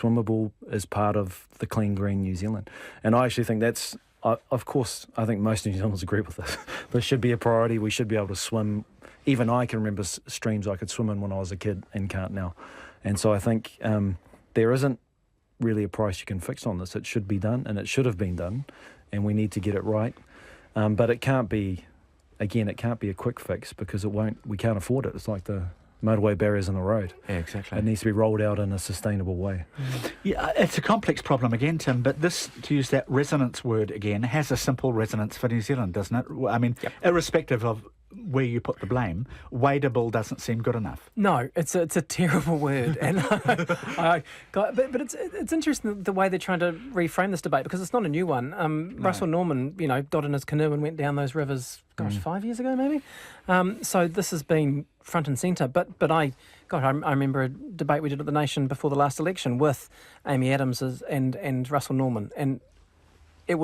swimmable as part of the Clean Green New Zealand. And I actually think that's, of course, I think most New Zealanders agree with this. This should be a priority. We should be able to swim. Even I can remember streams I could swim in when I was a kid and can't now. And so I think there isn't really a price you can fix on this. It should be done, and it should have been done, and we need to get it right. But it can't be, again, it can't be a quick fix because we can't afford it. It's like the motorway barriers in the road. Yeah, exactly. It needs to be rolled out in a sustainable way. Yeah, it's a complex problem again, Tim, but this, to use that resonance word again, has a simple resonance for New Zealand, doesn't it? I mean, irrespective of where you put the blame, wadeable doesn't seem good enough. No, it's a terrible word, and but it's interesting the way they're trying to reframe this debate because it's not a new one. Russell Norman, got in his canoe and went down those rivers. 5 years ago maybe. So this has been front and centre. But I remember a debate we did at the Nation before the last election with Amy Adams and Russell Norman, and it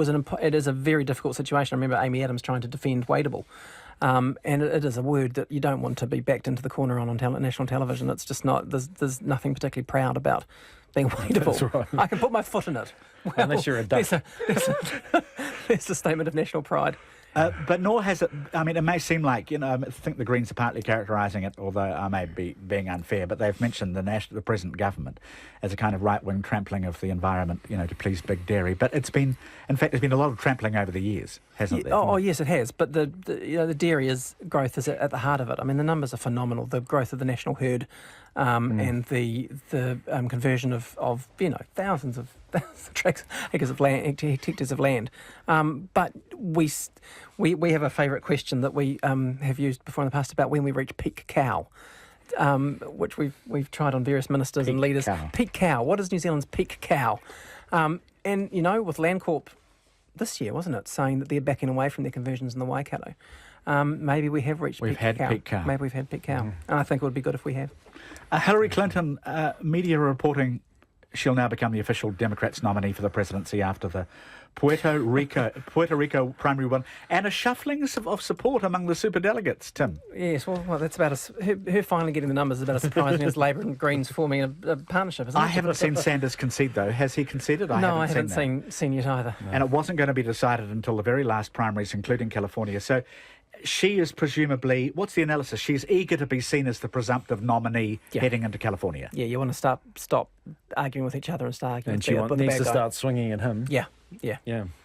is a very difficult situation. I remember Amy Adams trying to defend wadeable. And it is a word that you don't want to be backed into the corner on national television. It's just not. There's nothing particularly proud about being wadeable. That's right. I can put my foot in it. Well, unless you're a duck. There's a statement of national pride. But nor has it, I mean, it may seem like, I think the Greens are partly characterising it, although I may be being unfair, but they've mentioned the present government as a kind of right-wing trampling of the environment, to please big dairy. But there's been a lot of trampling over the years, hasn't there? Oh, yes, it has. But the dairy growth is at the heart of it. I mean, the numbers are phenomenal. The growth of the national herd and the conversion of thousands of hectares of land. But we have a favourite question that we have used before in the past about when we reach peak cow, which we've tried on various ministers and leaders. Cow. Peak cow. What is New Zealand's peak cow? And with Landcorp this year, wasn't it, saying that they're backing away from their conversions in the Waikato. Maybe we have reached peak cow. Maybe we've had peak cow. And I think it would be good if we have. Hillary Clinton, media reporting she'll now become the official Democrats nominee for the presidency after the Puerto Rico primary one, and a shuffling of support among the superdelegates, Tim. Yes, well that's about her finally getting the numbers is about as surprising as Labour and Greens forming a partnership, isn't it? I haven't seen Sanders concede, though. Has he conceded? I haven't seen yet either. No. And it wasn't going to be decided until the very last primaries, including California. So she is presumably, what's the analysis? She's eager to be seen as the presumptive nominee heading into California. Yeah, you want to stop arguing with each other and start arguing with the bad guy. And she needs to start swinging at him. Yeah.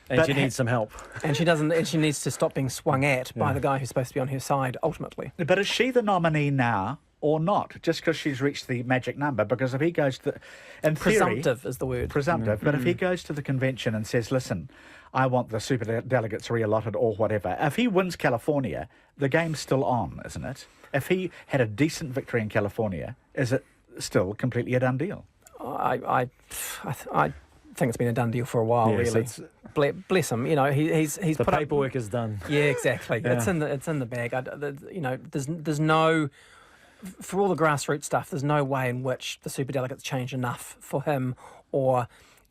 And she needs some help. And she needs to stop being swung at by the guy who's supposed to be on her side, ultimately. But is she the nominee now or not, just because she's reached the magic number? Because if he goes to... in theory, presumptive is the word. Presumptive. But if he goes to the convention and says, listen, I want the super delegates re-allotted or whatever, if he wins California, the game's still on, isn't it? If he had a decent victory in California, is it still completely a done deal? I think it's been a done deal for a while, really. Bless him. He's the put paperwork is done. Yeah, exactly. Yeah. It's in the bag. There's no, for all the grassroots stuff, there's no way in which the superdelegates change enough for him or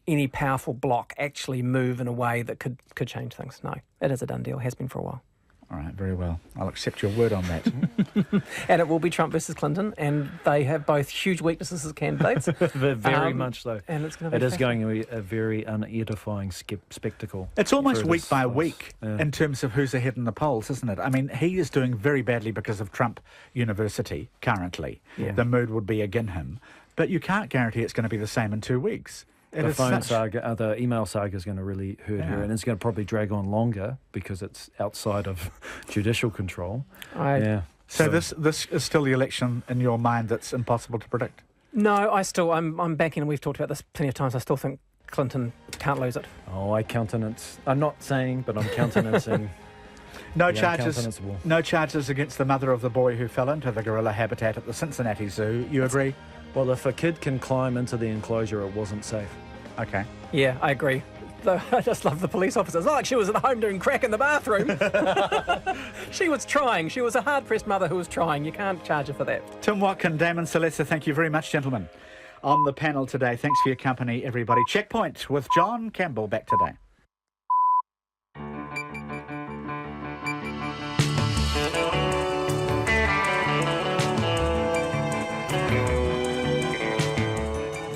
any powerful bloc actually move in a way that could change things. No, it is a done deal. Has been for a while. All right, very well. I'll accept your word on that. And it will be Trump versus Clinton, and they have both huge weaknesses as candidates. Very much so. And it's going to be going to be a very unedifying spectacle. It's almost week by week in terms of who's ahead in the polls, isn't it? I mean, he is doing very badly because of Trump University currently. Yeah. The mood would be against him. But you can't guarantee it's going to be the same in 2 weeks. The phone saga, the email saga is going to really hurt her, and it's going to probably drag on longer because it's outside of judicial control. So this is still the election in your mind that's impossible to predict? No, I'm backing, and we've talked about this plenty of times. I still think Clinton can't lose it. Oh, I'm not saying, but I'm countenancing. No charges against the mother of the boy who fell into the gorilla habitat at the Cincinnati Zoo. You agree? Well, if a kid can climb into the enclosure, it wasn't safe. Okay. Yeah, I agree. Though I just love the police officers. Like she was at home doing crack in the bathroom. She was trying. She was a hard-pressed mother who was trying. You can't charge her for that. Tim Watkin, Damon Celesta, thank you very much, gentlemen. On the panel today, thanks for your company, everybody. Checkpoint with John Campbell back today.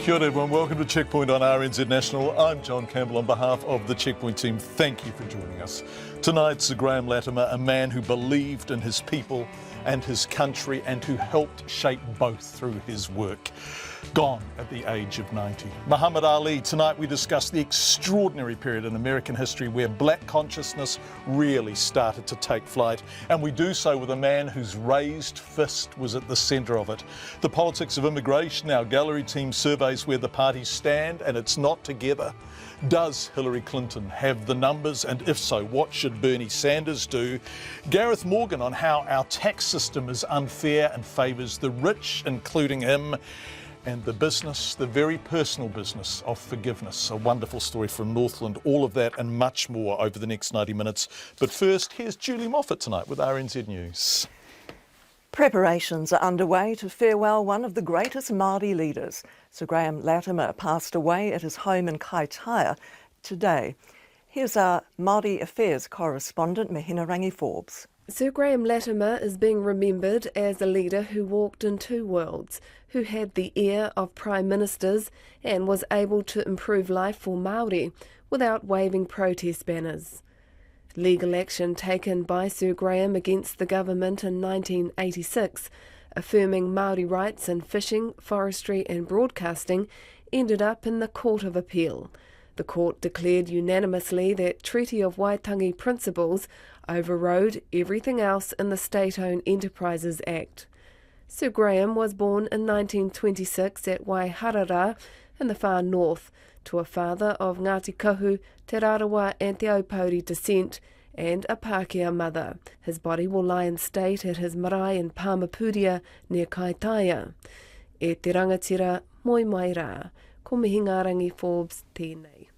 Kia ora everyone, welcome to Checkpoint on RNZ National. I'm John Campbell on behalf of the Checkpoint team. Thank you for joining us. Tonight, Sir Graham Latimer, a man who believed in his people and his country and who helped shape both through his work. Gone at the age of 90. Muhammad Ali, tonight we discuss the extraordinary period in American history where black consciousness really started to take flight. And we do so with a man whose raised fist was at the centre of it. The politics of immigration, our gallery team surveys where the parties stand, and it's not together. Does Hillary Clinton have the numbers? And if so, what should Bernie Sanders do? Gareth Morgan on how our tax system is unfair and favours the rich, including him. And the business, the very personal business of forgiveness. A wonderful story from Northland. All of that and much more over the next 90 minutes. But first, here's Julie Moffat tonight with RNZ News. Preparations are underway to farewell one of the greatest Māori leaders. Sir Graham Latimer passed away at his home in Kaitaia today. Here's our Māori Affairs correspondent, Mahina Forbes. Sir Graham Latimer is being remembered as a leader who walked in two worlds, who had the ear of prime ministers and was able to improve life for Māori without waving protest banners. Legal action taken by Sir Graham against the government in 1986, affirming Māori rights in fishing, forestry and broadcasting, ended up in the Court of Appeal. The court declared unanimously that Treaty of Waitangi principles overrode everything else in the State-Owned Enterprises Act. Sir Graham was born in 1926 at Waiharara in the far north to a father of Ngāti Kahu, Te Rarawa and Te Aupōuri descent and a Pākehā mother. His body will lie in state at his marae in Pāmapuria near Kaitaia. E te rangatira moi mai rā, ko Mihingarangi Forbes tēnei.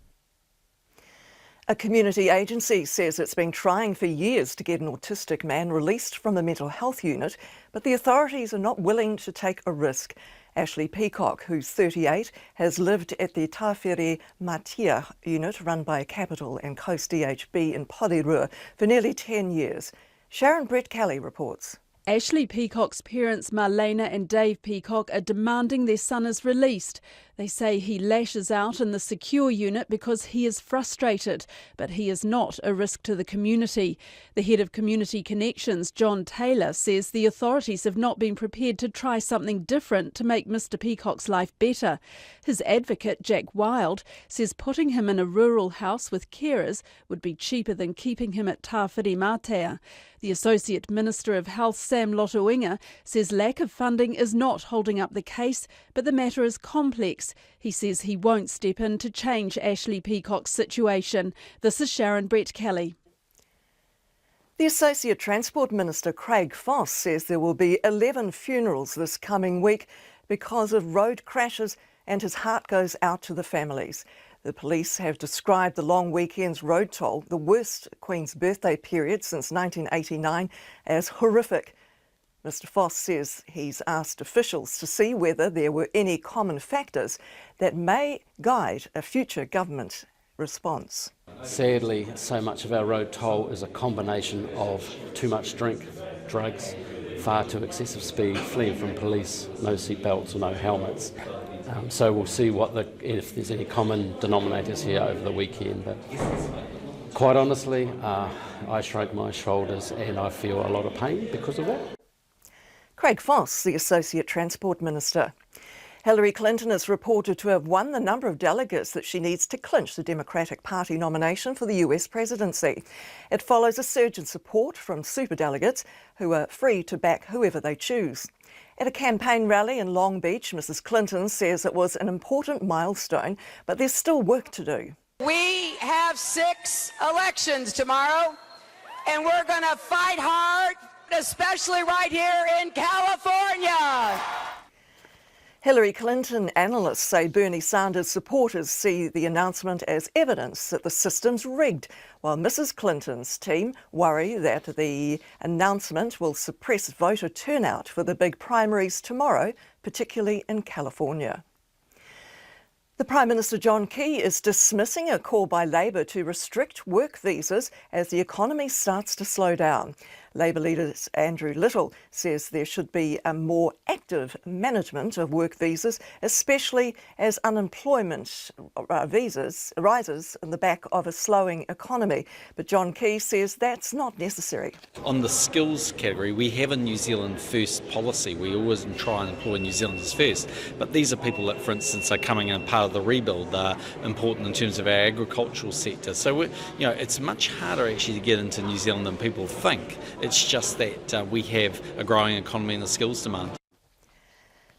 A community agency says it's been trying for years to get an autistic man released from a mental health unit, but the authorities are not willing to take a risk. Ashley Peacock, who's 38, has lived at the Tawhiri Matia unit run by Capital and Coast DHB in Porirua for nearly 10 years. Sharon Brett Kelly reports. Ashley Peacock's parents, Marlena and Dave Peacock, are demanding their son is released. They say he lashes out in the secure unit because he is frustrated, but he is not a risk to the community. The head of Community Connections, John Taylor, says the authorities have not been prepared to try something different to make Mr Peacock's life better. His advocate, Jack Wild, says putting him in a rural house with carers would be cheaper than keeping him at Tawhiri Matia. The Associate Minister of Health, Sam Lotoinga, says lack of funding is not holding up the case, but the matter is complex. He says he won't step in to change Ashley Peacock's situation. This is Sharon Brett Kelly. The Associate Transport Minister, Craig Foss, says there will be 11 funerals this coming week because of road crashes, and his heart goes out to the families. The police have described the long weekend's road toll, the worst Queen's birthday period since 1989, as horrific. Mr Foss says he's asked officials to see whether there were any common factors that may guide a future government response. Sadly, so much of our road toll is a combination of too much drink, drugs, far too excessive speed, fleeing from police, no seat belts or no helmets. So we'll see if there's any common denominators here over the weekend. But quite honestly, I shrug my shoulders and I feel a lot of pain because of that. Craig Foss, the Associate Transport Minister. Hillary Clinton is reported to have won the number of delegates that she needs to clinch the Democratic Party nomination for the US presidency. It follows a surge in support from superdelegates who are free to back whoever they choose. At a campaign rally in Long Beach, Mrs Clinton says it was an important milestone, but there's still work to do. We have 6 elections tomorrow, and we're going to fight hard, especially right here in California. Hillary Clinton analysts say Bernie Sanders supporters see the announcement as evidence that the system's rigged, while Mrs Clinton's team worry that the announcement will suppress voter turnout for the big primaries tomorrow, particularly in California. The Prime Minister John Key is dismissing a call by Labour to restrict work visas as the economy starts to slow down. Labour leader Andrew Little says there should be a more active management of work visas, especially as unemployment visas rises in the back of a slowing economy. But John Key says that's not necessary. On the skills category, we have a New Zealand first policy. We always try and employ New Zealanders first. But these are people that, for instance, are coming in part of the rebuild, are important in terms of our agricultural sector. So, it's much harder actually to get into New Zealand than people think. It's just that we have a growing economy and a skills demand.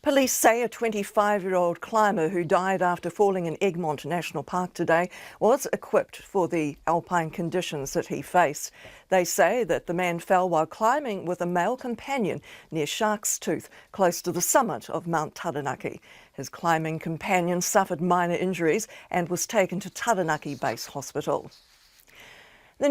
Police say a 25-year-old climber who died after falling in Egmont National Park today was equipped for the alpine conditions that he faced. They say that the man fell while climbing with a male companion near Shark's Tooth, close to the summit of Mount Taranaki. His climbing companion suffered minor injuries and was taken to Taranaki Base Hospital. The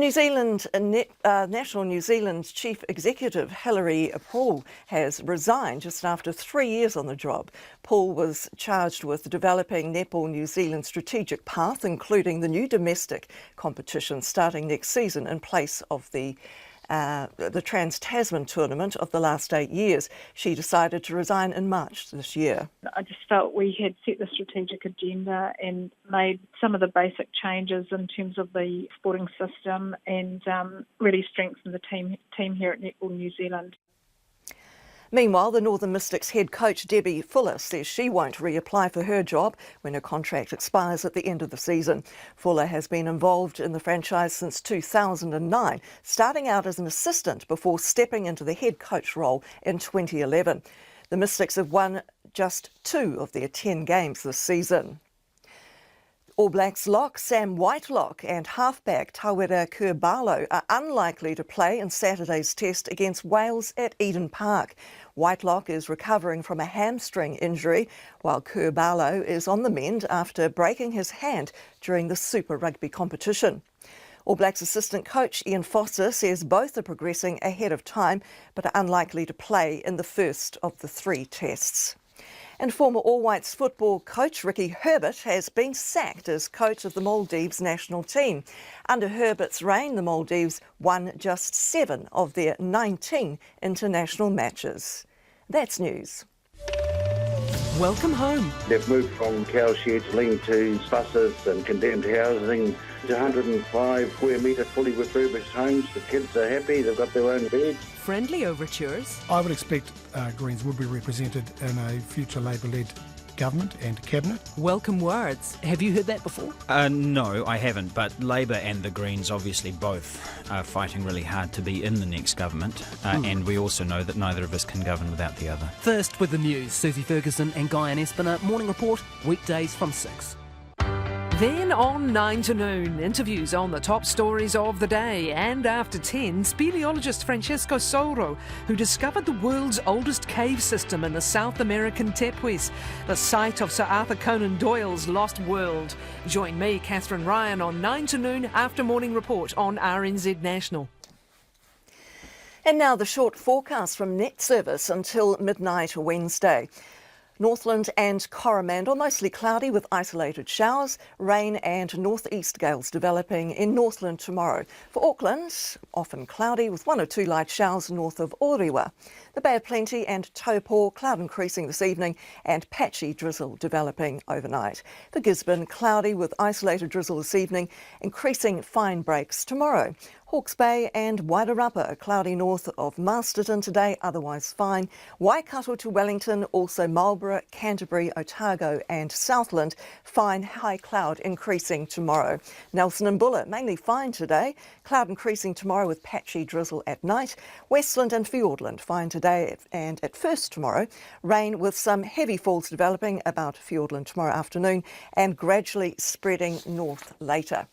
National New Zealand Chief Executive Hilary Paul has resigned just after 3 years on the job. Paul was charged with developing Netball New Zealand's strategic path, including the new domestic competition starting next season in place of the Trans-Tasman tournament of the last 8 years. She decided to resign in March this year. I just felt we had set the strategic agenda and made some of the basic changes in terms of the sporting system and really strengthened the team here at Netball New Zealand. Meanwhile, the Northern Mystics head coach Debbie Fuller says she won't reapply for her job when her contract expires at the end of the season. Fuller has been involved in the franchise since 2009, starting out as an assistant before stepping into the head coach role in 2011. The Mystics have won just 2 of their 10 games this season. All Blacks lock Sam Whitelock and halfback Tawera Kurbalo are unlikely to play in Saturday's test against Wales at Eden Park. Whitelock is recovering from a hamstring injury, while Kurbalo is on the mend after breaking his hand during the Super Rugby competition. All Blacks assistant coach Ian Foster says both are progressing ahead of time but are unlikely to play in the first of the 3 tests. And former All Whites football coach Ricky Herbert has been sacked as coach of the Maldives national team. Under Herbert's reign, the Maldives won just 7 of their 19 international matches. That's news. Welcome home. They've moved from cow sheds, lean-tos, buses and condemned housing to 105 square metre fully refurbished homes. The kids are happy, they've got their own beds. Friendly overtures. I would expect Greens would be represented in a future Labour-led government and cabinet. Welcome words. Have you heard that before? No, I haven't, but Labour and the Greens obviously both are fighting really hard to be in the next government, and we also know that neither of us can govern without the other. First with the news, Susie Ferguson and Guyan Espiner, Morning Report, weekdays from 6. Then on 9 to noon, interviews on the top stories of the day. And after 10, speleologist Francesco Soro, who discovered the world's oldest cave system in the South American Tepuis, the site of Sir Arthur Conan Doyle's Lost World. Join me, Catherine Ryan, on 9 to noon after Morning Report on RNZ National. And now the short forecast from Net Service until midnight Wednesday. Northland and Coromandel mostly cloudy with isolated showers, rain and northeast gales developing in Northland tomorrow. For Auckland, often cloudy with 1 or 2 light showers north of Orewa. The Bay of Plenty and Taupo, cloud increasing this evening and patchy drizzle developing overnight. For Gisborne, cloudy with isolated drizzle this evening, increasing fine breaks tomorrow. Hawke's Bay and Wairarapa, cloudy north of Masterton today, otherwise fine. Waikato to Wellington, also Marlborough, Canterbury, Otago and Southland, fine high cloud increasing tomorrow. Nelson and Buller, mainly fine today, cloud increasing tomorrow with patchy drizzle at night. Westland and Fiordland, fine today and at first tomorrow. Rain with some heavy falls developing about Fiordland tomorrow afternoon and gradually spreading north later.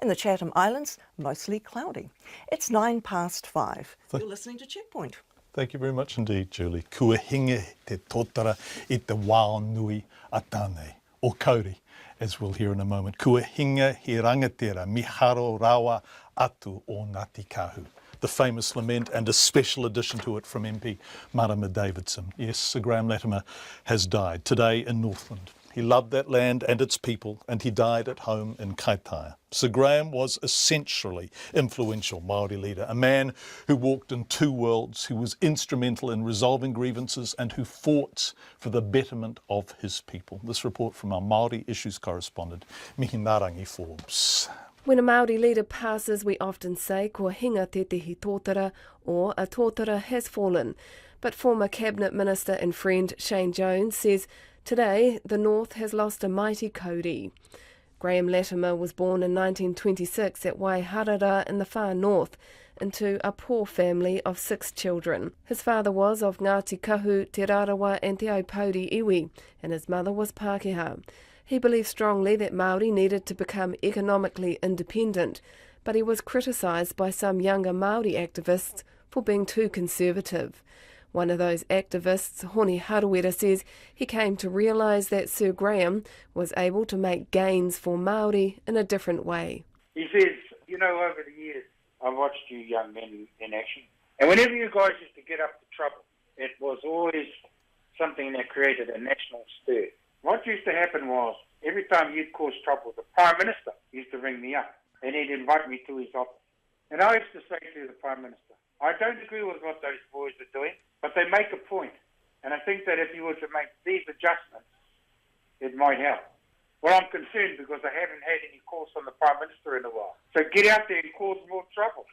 In the Chatham Islands, mostly cloudy. It's 5:09. You're listening to Checkpoint. Thank you very much indeed, Julie. Kua hinge te tōtara I te wā nui a tānei, o kauri, as we'll hear in a moment. Kua hinge he rangatira, miharo rawa atu o Ngāti Kahu. The famous lament and a special addition to it from MP Marama Davidson. Yes, Sir Graham Latimer has died today in Northland. He loved that land and its people, and he died at home in Kaitaia. Sir Graham was essentially influential Māori leader, a man who walked in two worlds, who was instrumental in resolving grievances and who fought for the betterment of his people. This report from our Māori Issues correspondent, Mihinarangi Forbes. When a Māori leader passes, we often say, kua hinga te tihi tōtara, or a tōtara has fallen. But former Cabinet Minister and friend Shane Jones says today the North has lost a mighty kauri. Graham Latimer was born in 1926 at Waiharara in the far north, into a poor family of 6 children. His father was of Ngāti Kahu, Te Rarawa and Te Aupōuri iwi, and his mother was Pākehā. He believed strongly that Māori needed to become economically independent, but he was criticised by some younger Māori activists for being too conservative. One of those activists, Honi Harawira, says he came to realise that Sir Graham was able to make gains for Māori in a different way. He says, you know, over the years, I've watched you young men in action, and whenever you guys used to get up to trouble, it was always something that created a national stir. What used to happen was, every time you'd cause trouble, the Prime Minister used to ring me up, and he'd invite me to his office. And I used to say to the Prime Minister, I don't agree with what those boys are doing, but they make a point. And I think that if you were to make these adjustments, it might help. Well, I'm concerned because I haven't had any calls from the Prime Minister in a while. So get out there and cause more trouble.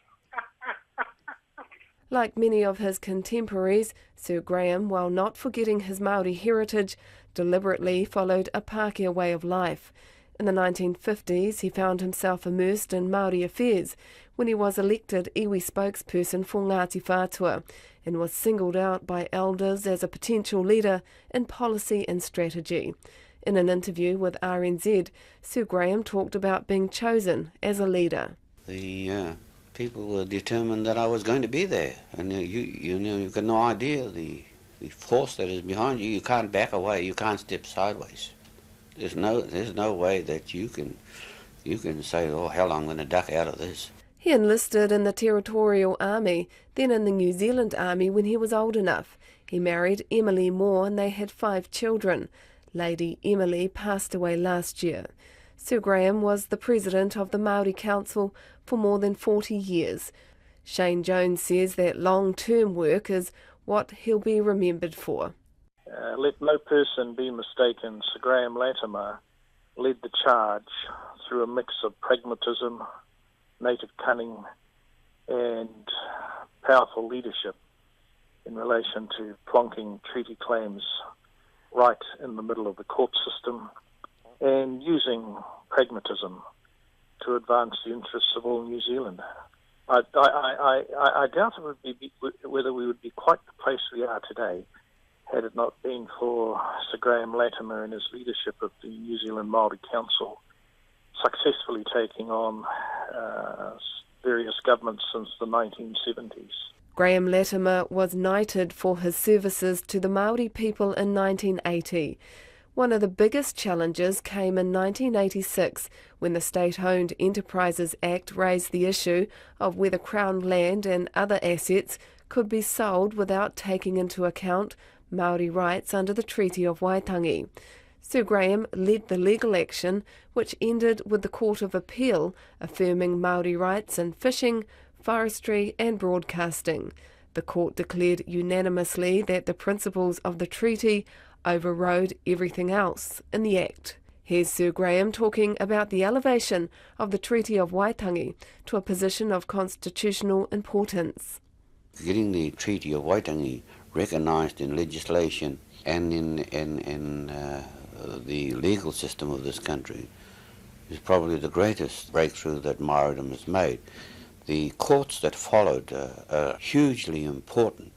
Like many of his contemporaries, Sir Graham, while not forgetting his Māori heritage, deliberately followed a Pākehā way of life. In the 1950s, he found himself immersed in Māori affairs when he was elected iwi spokesperson for Ngāti Whātua and was singled out by elders as a potential leader in policy and strategy. In an interview with RNZ, Sir Graham talked about being chosen as a leader. The people were determined that I was going to be there, and you've got no idea the force that is behind you. You can't back away. You can't step sideways. There's no way that you can say, oh hell, I'm going to duck out of this. He enlisted in the Territorial Army, then in the New Zealand Army when he was old enough. He married Emily Moore and they had 5 children. Lady Emily passed away last year. Sir Graham was the president of the Māori Council for more than 40 years. Shane Jones says that long-term work is what he'll be remembered for. Let no person be mistaken, Sir Graham Latimer led the charge through a mix of pragmatism, native cunning and powerful leadership in relation to plonking treaty claims right in the middle of the court system and using pragmatism to advance the interests of all New Zealand. I doubt it would be whether we would be quite the place we are today had it not been for Sir Graham Latimer and his leadership of the New Zealand Māori Council successfully taking on various governments since the 1970s. Graham Latimer was knighted for his services to the Māori people in 1980. One of the biggest challenges came in 1986 when the State-Owned Enterprises Act raised the issue of whether Crown land and other assets could be sold without taking into account Māori rights under the Treaty of Waitangi. Sir Graham led the legal action, which ended with the Court of Appeal affirming Māori rights in fishing, forestry and broadcasting. The court declared unanimously that the principles of the treaty overrode everything else in the Act. Here's Sir Graham talking about the elevation of the Treaty of Waitangi to a position of constitutional importance. Getting the Treaty of Waitangi recognised in legislation and in the legal system of this country is probably the greatest breakthrough that Māoridom has made. The courts that followed are hugely important,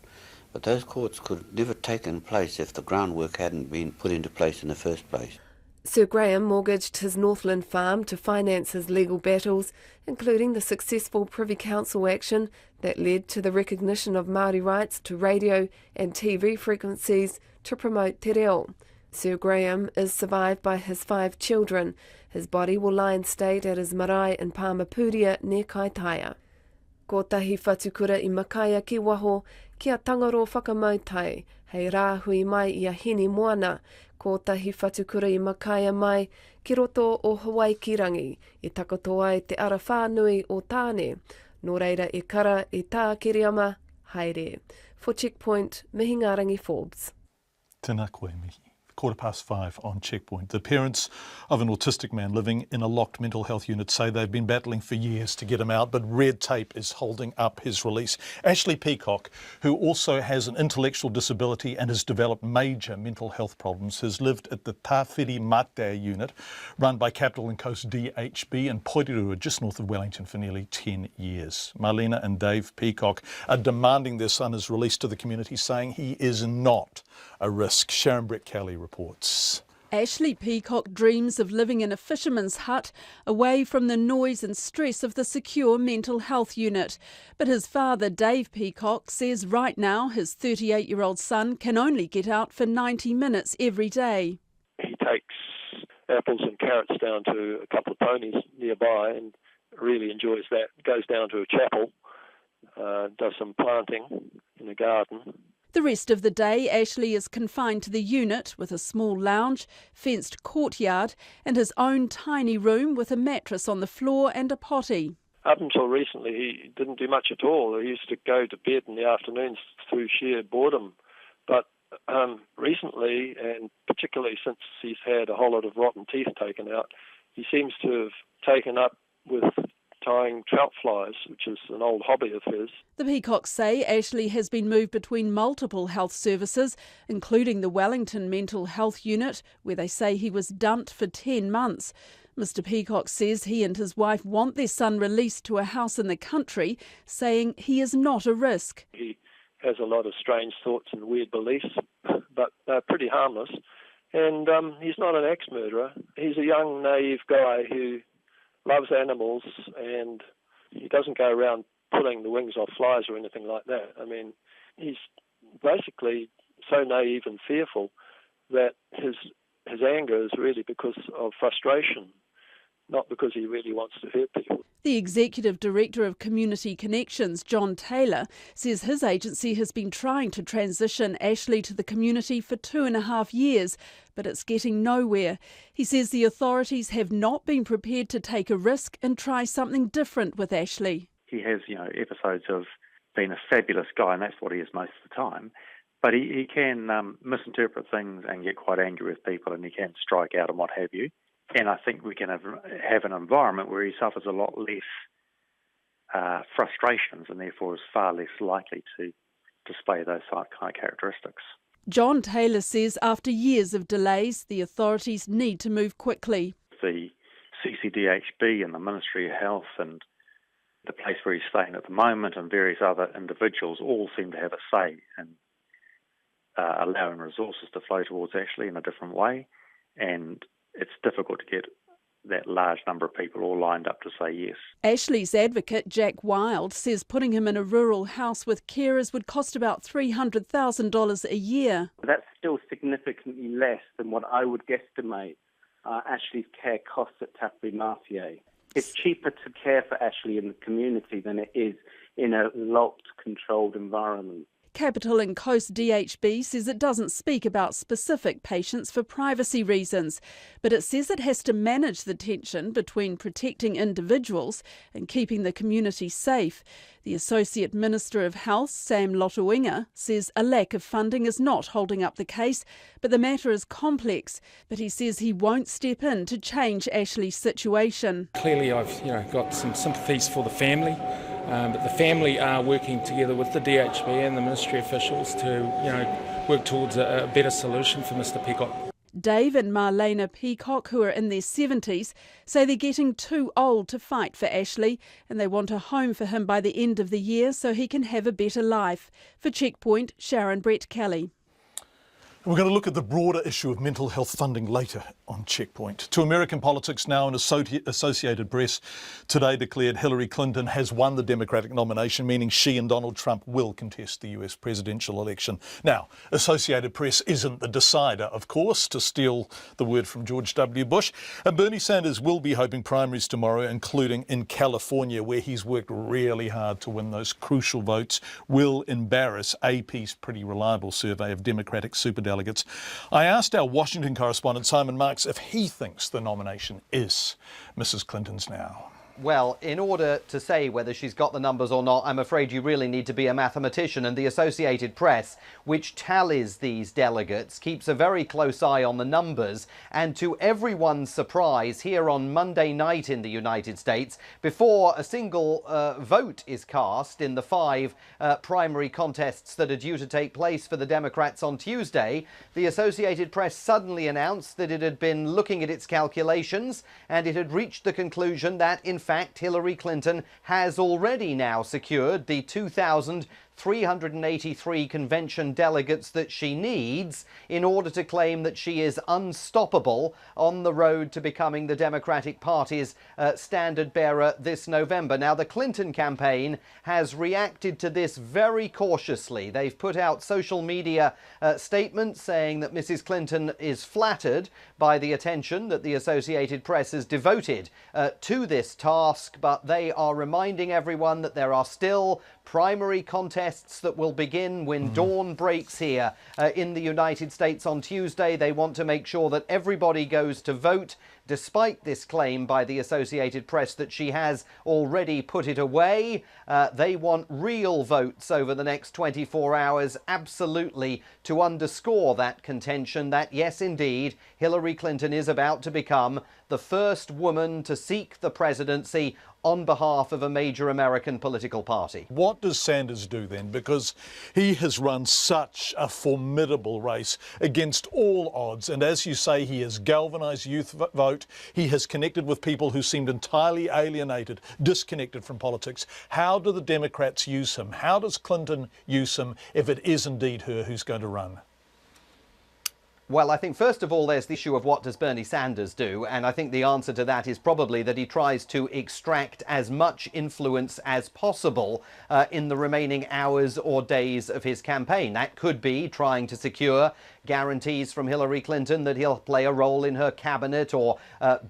but those courts could never have taken place if the groundwork hadn't been put into place in the first place. Sir Graham mortgaged his Northland farm to finance his legal battles, including the successful Privy Council action that led to the recognition of Māori rights to radio and TV frequencies to promote te reo. Sir Graham is survived by his 5 children. His body will lie in state at his marae in Pāmapuria near Kaitaia. Ko tahi whatukura I makaia ki waho, kia tangaro whakamautai, Hei rāhui mai I a hini moana, ko tahi whatukura I makaia mai, ki roto o Hawaii ki rangi, I takoto ai te ara whānui o tāne. Nō reira e kara e tā kiriama, haere. For Checkpoint, mihi ngā rangi Forbes. Tēnā koe mihi. 5:15 on Checkpoint. The parents of an autistic man living in a locked mental health unit say they've been battling for years to get him out, but red tape is holding up his release. Ashley Peacock, who also has an intellectual disability and has developed major mental health problems, has lived at the Tāwhiri Mate unit run by Capital and Coast DHB in Porirua, just north of Wellington, for nearly 10 years. Marlena and Dave Peacock are demanding their son is released to the community, saying he is not a risk. Sharon Brett Kelly reports. Ashley Peacock dreams of living in a fisherman's hut, away from the noise and stress of the secure mental health unit. But his father, Dave Peacock, says right now his 38-year-old son can only get out for 90 minutes every day. He takes apples and carrots down to a couple of ponies nearby and really enjoys that. Goes down to a chapel, does some planting in the garden. The rest of the day, Ashley is confined to the unit with a small lounge, fenced courtyard and his own tiny room with a mattress on the floor and a potty. Up until recently, he didn't do much at all. He used to go to bed in the afternoons through sheer boredom. But recently, and particularly since he's had a whole lot of rotten teeth taken out, he seems to have taken up with tying trout flies, which is an old hobby of his. The Peacocks say Ashley has been moved between multiple health services, including the Wellington Mental Health Unit, where they say he was dumped for 10 months. Mr Peacock says he and his wife want their son released to a house in the country, saying he is not a risk. He has a lot of strange thoughts and weird beliefs, but they're pretty harmless. And he's not an ex-murderer. He's a young, naive guy who loves animals, and he doesn't go around pulling the wings off flies or anything like that. I mean, he's basically so naive and fearful that his anger is really because of frustration, not because he really wants to hurt people. The Executive Director of Community Connections, John Taylor, says his agency has been trying to transition Ashley to the community for 2.5 years, but it's getting nowhere. He says the authorities have not been prepared to take a risk and try something different with Ashley. He has, episodes of being a fabulous guy, and that's what he is most of the time. But he can misinterpret things and get quite angry with people, and he can strike out and what have you. And I think we can have an environment where he suffers a lot less frustrations and therefore is far less likely to display those kind of characteristics. John Taylor says after years of delays, the authorities need to move quickly. The CCDHB and the Ministry of Health and the place where he's staying at the moment and various other individuals all seem to have a say in allowing resources to flow towards Ashley in a different way. And it's difficult to get that large number of people all lined up to say yes. Ashley's advocate, Jack Wild, says putting him in a rural house with carers would cost about $300,000 a year. That's still significantly less than what I would guesstimate Ashley's care costs at Tāwhiri Mate. It's cheaper to care for Ashley in the community than it is in a locked, controlled environment. Capital and Coast DHB says it doesn't speak about specific patients for privacy reasons, but it says it has to manage the tension between protecting individuals and keeping the community safe. The Associate Minister of Health, Sam Lotuinga, says a lack of funding is not holding up the case, but the matter is complex. But he says he won't step in to change Ashley's situation. Clearly I've got some sympathies for the family. But the family are working together with the DHB and the ministry officials to, work towards a better solution for Mr Peacock. Dave and Marlena Peacock, who are in their 70s, say they're getting too old to fight for Ashley and they want a home for him by the end of the year so he can have a better life. For Checkpoint, Sharon Brett Kelly. We're going to look at the broader issue of mental health funding later on Checkpoint. To American politics now, and Associated Press today declared Hillary Clinton has won the Democratic nomination, meaning she and Donald Trump will contest the US presidential election. Now, Associated Press isn't the decider, of course, to steal the word from George W. Bush. And Bernie Sanders will be hoping primaries tomorrow, including in California, where he's worked really hard to win those crucial votes, will embarrass AP's pretty reliable survey of Democratic superdelegates. I asked our Washington correspondent Simon Marks if he thinks the nomination is Mrs. Clinton's now. Well, in order to say whether she's got the numbers or not, I'm afraid you really need to be a mathematician, and the Associated Press, which tallies these delegates, keeps a very close eye on the numbers, and to everyone's surprise, here on Monday night in the United States, before a single vote is cast in the 5 primary contests that are due to take place for the Democrats on Tuesday, the Associated Press suddenly announced that it had been looking at its calculations, and it had reached the conclusion that, in fact, Hillary Clinton has already now secured the 2,383 convention delegates that she needs in order to claim that she is unstoppable on the road to becoming the Democratic Party's standard bearer this November. Now, the Clinton campaign has reacted to this very cautiously. They've put out social media statements saying that Mrs. Clinton is flattered by the attention that the Associated Press has devoted to this task, but they are reminding everyone that there are still primary contests that will begin when dawn breaks here in the United States on Tuesday. They want to make sure that everybody goes to vote, despite this claim by the Associated Press that she has already put it away. They want real votes over the next 24 hours, absolutely, to underscore that contention that, yes, indeed, Hillary Clinton is about to become the first woman to seek the presidency on behalf of a major American political party. What does Sanders do then? Because he has run such a formidable race against all odds. And as you say, he has galvanised youth vote. He has connected with people who seemed entirely alienated, disconnected from politics. How do the Democrats use him? How does Clinton use him if it is indeed her who's going to run? Well, I think first of all, there's the issue of what does Bernie Sanders do? And I think the answer to that is probably that he tries to extract as much influence as possible in the remaining hours or days of his campaign. That could be trying to secure guarantees from Hillary Clinton that he'll play a role in her cabinet or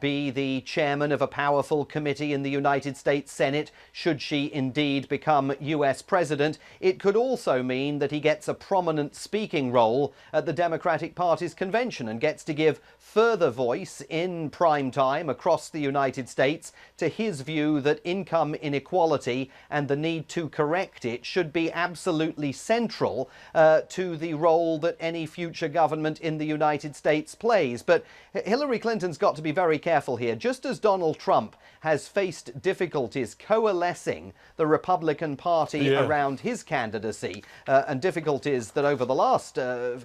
be the chairman of a powerful committee in the United States Senate should she indeed become US president. It could also mean that he gets a prominent speaking role at the Democratic Party's convention and gets to give further voice in prime time across the United States to his view that income inequality and the need to correct it should be absolutely central to the role that any future government in the United States plays. But Hillary Clinton's got to be very careful here. Just as Donald Trump has faced difficulties coalescing the Republican Party around his candidacy, and difficulties that over the last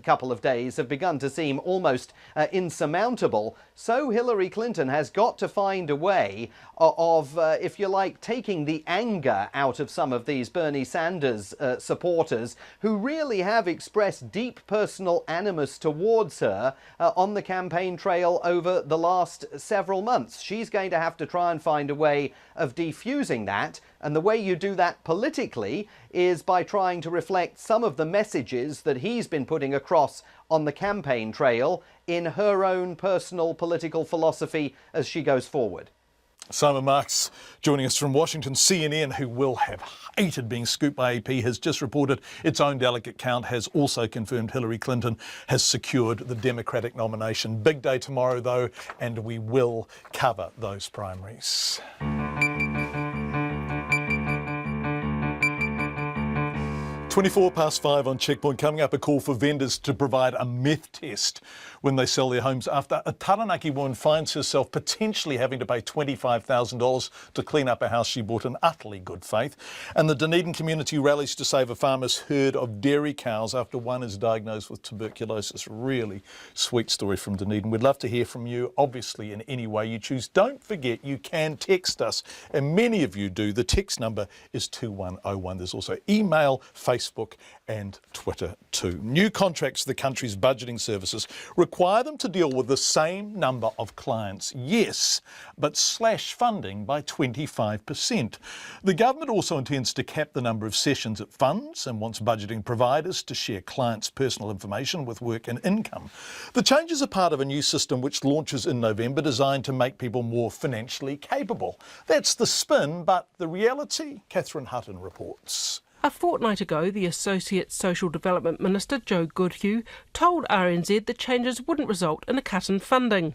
couple of days have begun to seem almost insurmountable, so Hillary Clinton has got to find a way of, if you like, taking the anger out of some of these Bernie Sanders supporters who really have expressed deep personal animus towards her on the campaign trail over the last several months. She's going to have to try and find a way of defusing that, and the way you do that politically is by trying to reflect some of the messages that he's been putting across on the campaign trail in her own personal political philosophy as she goes forward. Simon Marks joining us from Washington. CNN, who will have hated being scooped by AP, has just reported its own delegate count has also confirmed Hillary Clinton has secured the Democratic nomination. Big day tomorrow, though, and we will cover those primaries. 5:24 on Checkpoint. Coming up, a call for vendors to provide a meth test when they sell their homes after a Taranaki woman finds herself potentially having to pay $25,000 to clean up a house she bought in utterly good faith. And the Dunedin community rallies to save a farmer's herd of dairy cows after one is diagnosed with tuberculosis. Really sweet story from Dunedin. We'd love to hear from you, obviously, in any way you choose. Don't forget, you can text us, and many of you do. The text number is 2101. There's also email, Facebook, Facebook and Twitter too. New contracts for the country's budgeting services require them to deal with the same number of clients, yes, but slash funding by 25%. The government also intends to cap the number of sessions it funds and wants budgeting providers to share clients' personal information with work and income. The changes are part of a new system which launches in November, designed to make people more financially capable. That's the spin, but the reality? Catherine Hutton reports. A fortnight ago, the Associate Social Development Minister, Joe Goodhue, told RNZ the changes wouldn't result in a cut in funding.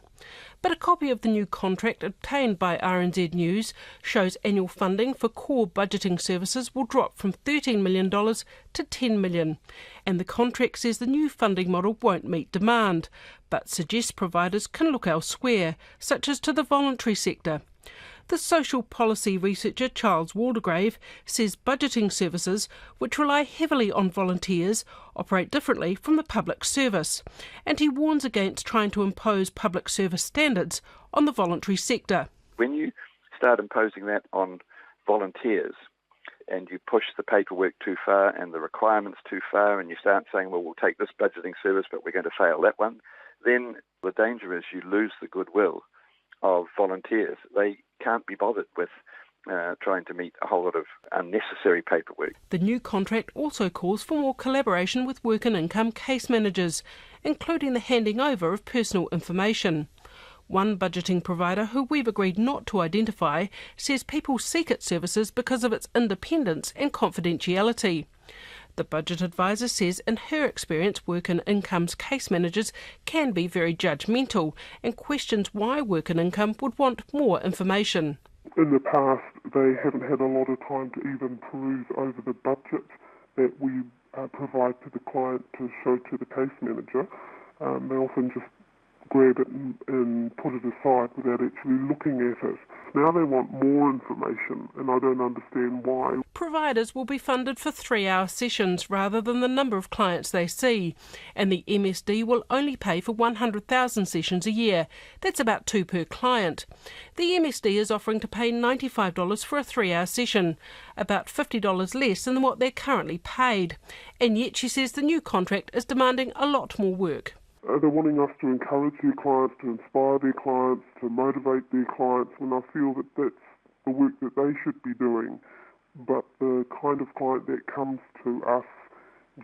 But a copy of the new contract obtained by RNZ News shows annual funding for core budgeting services will drop from $13 million to $10 million. And the contract says the new funding model won't meet demand, but suggests providers can look elsewhere, such as to the voluntary sector. The social policy researcher Charles Waldegrave says budgeting services, which rely heavily on volunteers, operate differently from the public service, and he warns against trying to impose public service standards on the voluntary sector. When you start imposing that on volunteers and you push the paperwork too far and the requirements too far, and you start saying, well, we'll take this budgeting service but we're going to fail that one, then the danger is you lose the goodwill of volunteers. They can't be bothered with trying to meet a whole lot of unnecessary paperwork. The new contract also calls for more collaboration with work and income case managers, including the handing over of personal information. One budgeting provider, who we've agreed not to identify, says people seek its services because of its independence and confidentiality. The budget advisor says in her experience work and income's case managers can be very judgmental and questions why work and income would want more information. In the past, they haven't had a lot of time to even peruse over the budget that we provide to the client to show to the case manager. They often just grab it and put it aside without actually looking at it. Now they want more information, and I don't understand why. Providers will be funded for 3-hour sessions rather than the number of clients they see, and the MSD will only pay for 100,000 sessions a year. That's about 2 per client. The MSD is offering to pay $95 for a 3-hour session, about $50 less than what they're currently paid. And yet she says the new contract is demanding a lot more work. They're wanting us to encourage their clients, to inspire their clients, to motivate their clients, when I feel that that's the work that they should be doing. But the kind of client that comes to us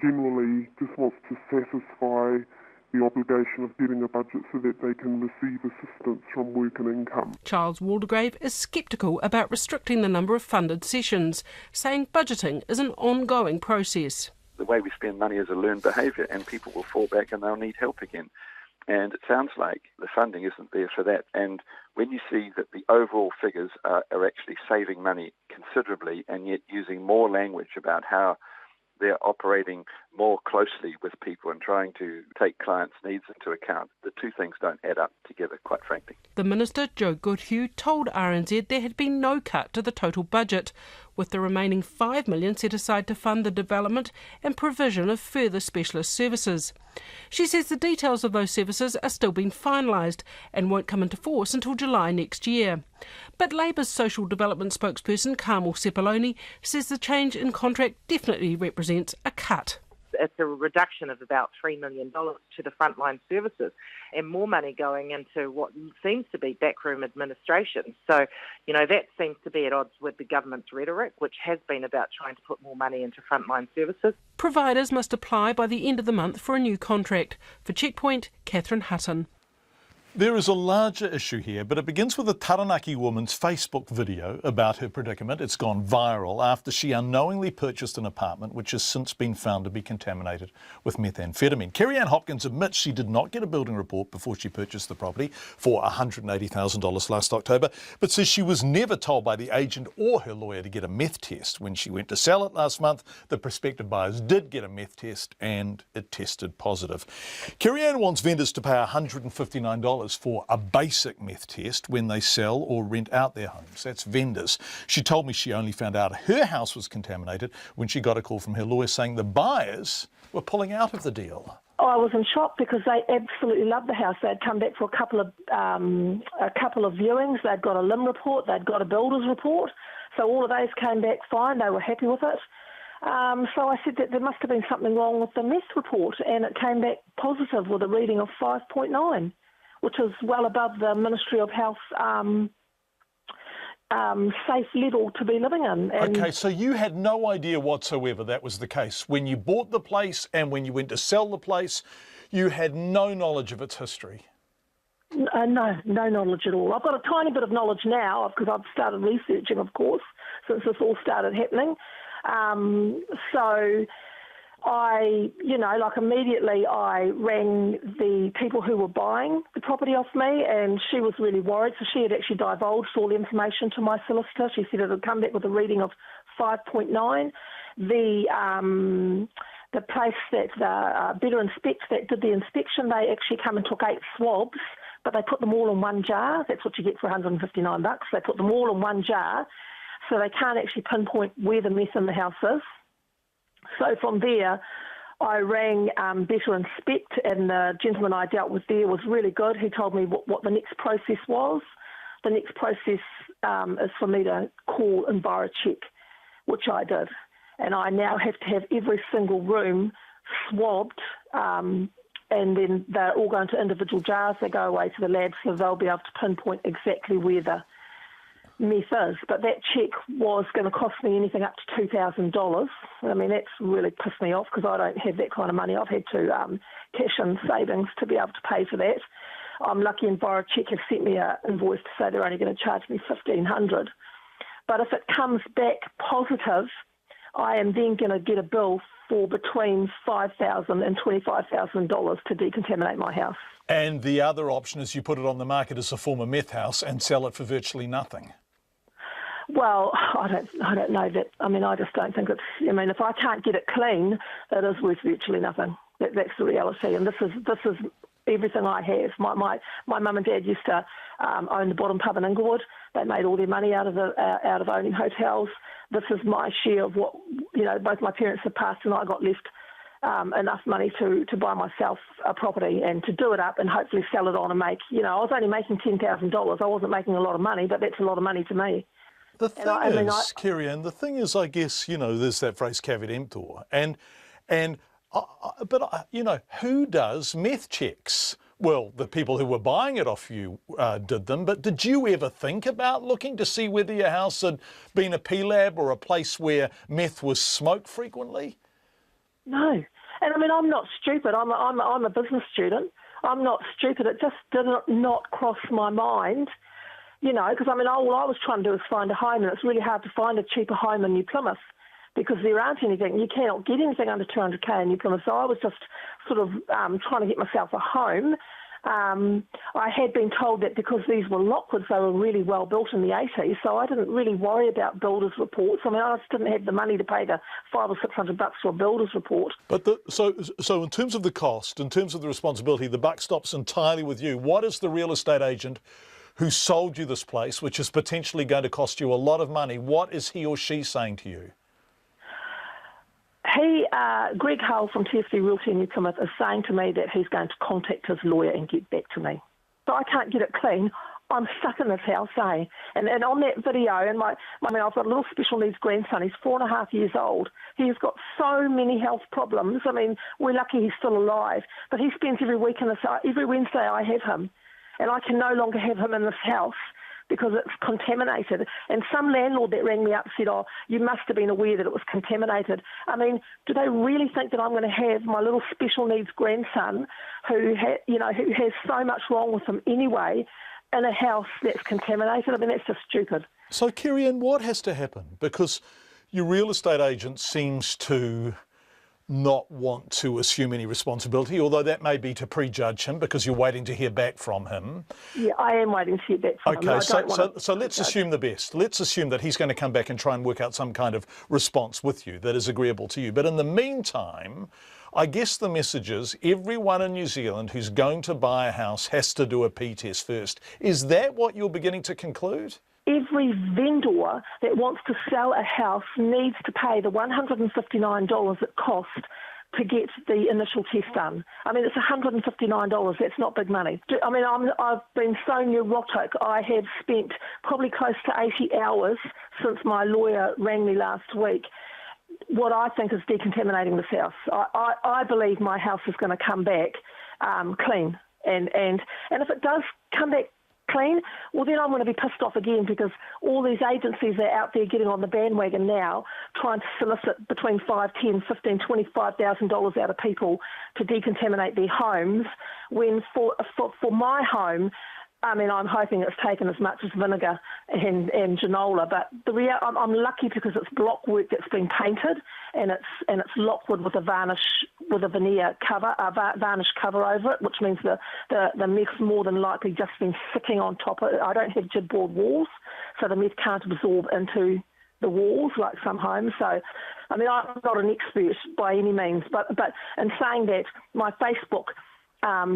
generally just wants to satisfy the obligation of getting a budget so that they can receive assistance from work and income. Charles Waldegrave is sceptical about restricting the number of funded sessions, saying budgeting is an ongoing process. The way we spend money is a learned behaviour, and people will fall back and they'll need help again. And it sounds like the funding isn't there for that. And when you see that the overall figures are actually saving money considerably, and yet using more language about how they're operating more closely with people and trying to take clients' needs into account, the two things don't add up together, quite frankly. The Minister, Joe Goodhue, told RNZ there had been no cut to the total budget, with the remaining $5 million set aside to fund the development and provision of further specialist services. She says the details of those services are still being finalised and won't come into force until July next year. But Labour's social development spokesperson, Carmel Sepuloni, says the change in contract definitely represents a cut. It's a reduction of about $3 million to the frontline services and more money going into what seems to be backroom administration. So, that seems to be at odds with the government's rhetoric, which has been about trying to put more money into frontline services. Providers must apply by the end of the month for a new contract. For Checkpoint, Catherine Hutton. There is a larger issue here, but it begins with a Taranaki woman's Facebook video about her predicament. It's gone viral after she unknowingly purchased an apartment which has since been found to be contaminated with methamphetamine. Kerry-Ann Hopkins admits she did not get a building report before she purchased the property for $180,000 last October, but says she was never told by the agent or her lawyer to get a meth test. When she went to sell it last month, the prospective buyers did get a meth test and it tested positive. Kerry-Ann wants vendors to pay $159 for a basic meth test when they sell or rent out their homes. That's vendors. She told me she only found out her house was contaminated when she got a call from her lawyer saying the buyers were pulling out of the deal. I was in shock because they absolutely loved the house. They'd come back for a couple of viewings. They'd got a limb report. They'd got a builder's report. So all of those came back fine. They were happy with it. So I said that there must have been something wrong with the meth report, and it came back positive with a reading of 5.9, which is well above the Ministry of Health safe level to be living in. And okay, so you had no idea whatsoever that was the case. When you bought the place and when you went to sell the place, you had no knowledge of its history. No knowledge at all. I've got a tiny bit of knowledge now because I've started researching, of course, since this all started happening. So I, immediately I rang the people who were buying the property off me, and she was really worried. So she had actually divulged all the information to my solicitor. She said it had come back with a reading of 5.9. The place that Better Inspect that did the inspection, they actually come and took 8 swabs, but they put them all in one jar. That's what you get for $159. They put them all in one jar, so they can't actually pinpoint where the meth in the house is. So from there, I rang Better Inspect, and the gentleman I dealt with there was really good. He told me what the next process was. The next process is for me to call EnviroCheck, which I did. And I now have to have every single room swabbed, and then they're all going to individual jars. They go away to the lab, so they'll be able to pinpoint exactly where the meth is. But that check was going to cost me anything up to $2,000. I mean, that's really pissed me off because I don't have that kind of money. I've had to cash in savings to be able to pay for that. I'm lucky EnviroCheck have sent me an invoice to say they're only going to charge me $1,500. But if it comes back positive, I am then going to get a bill for between $5,000 and $25,000 to decontaminate my house. And the other option is you put it on the market as a former meth house and sell it for virtually nothing. Well, I don't know that. I mean, I just don't think it's. I mean, if I can't get it clean, it is worth virtually nothing. That's the reality. And this is everything I have. My mum and dad used to own the Bottom Pub in Inglewood. They made all their money out of owning hotels. This is my share of what, both my parents have passed and I got left enough money to buy myself a property and to do it up and hopefully sell it on and make, I was only making $10,000. I wasn't making a lot of money, but that's a lot of money to me. The thing is, Kerry-Ann, the thing is, I guess, there's that phrase caveat emptor. But who does meth checks? Well, the people who were buying it off you did them, but did you ever think about looking to see whether your house had been a P-lab or a place where meth was smoked frequently? No. And I mean, I'm not stupid. I'm a business student. I'm not stupid. It just did not cross my mind, because I mean, all I was trying to do is find a home, and it's really hard to find a cheaper home in New Plymouth because there aren't anything. You cannot get anything under $200K in New Plymouth. So I was just sort of trying to get myself a home. I had been told that because these were Lockwoods, they were really well built in the 80s, so I didn't really worry about builders' reports. I mean, I just didn't have the money to pay the $500 or $600 for a builder's report. But so in terms of the cost, in terms of the responsibility, the buck stops entirely with you. What is the real estate agent who sold you this place, which is potentially going to cost you a lot of money, what is he or she saying to you? Greg Hull from TFC Realty in New Plymouth is saying to me that he's going to contact his lawyer and get back to me. So I can't get it clean. I'm stuck in this house, eh? And on that video, and I've got a little special needs grandson. He's 4.5 years old. He's got so many health problems. I mean, we're lucky he's still alive. But he spends every Wednesday I have him. And I can no longer have him in this house because it's contaminated. And some landlord that rang me up said, oh, you must have been aware that it was contaminated. I mean, do they really think that I'm going to have my little special needs grandson who has so much wrong with him anyway in a house that's contaminated? I mean, that's just stupid. So, Kerry-Ann, what has to happen? Because your real estate agent seems to not want to assume any responsibility, although that may be to prejudge him because you're waiting to hear back from him. Yeah, I am waiting to hear back from him. Okay, so let's assume the best. Let's assume that he's going to come back and try and work out some kind of response with you that is agreeable to you. But in the meantime, I guess the message is everyone in New Zealand who's going to buy a house has to do a P-test first. Is that what you're beginning to conclude? Every vendor that wants to sell a house needs to pay the $159 it costs to get the initial test done. I mean, it's $159. That's not big money. I mean, I've been so neurotic. I have spent probably close to 80 hours since my lawyer rang me last week what I think is decontaminating this house. I believe my house is going to come back clean. And if it does come back clean, well, then I'm going to be pissed off again, because all these agencies are out there getting on the bandwagon now, trying to solicit between $5,000, $10,000, $15,000, $25,000 out of people to decontaminate their homes, when for my home, I mean, I'm hoping it's taken as much as vinegar and ginola, but I'm lucky because it's block work that's been painted, and it's lockwood with a veneer cover, varnish cover over it, which means the meth's more than likely just been sticking on top of it. I don't have chipboard walls, so the meth can't absorb into the walls like some homes. So, I mean, I'm not an expert by any means, but in saying that, my Facebook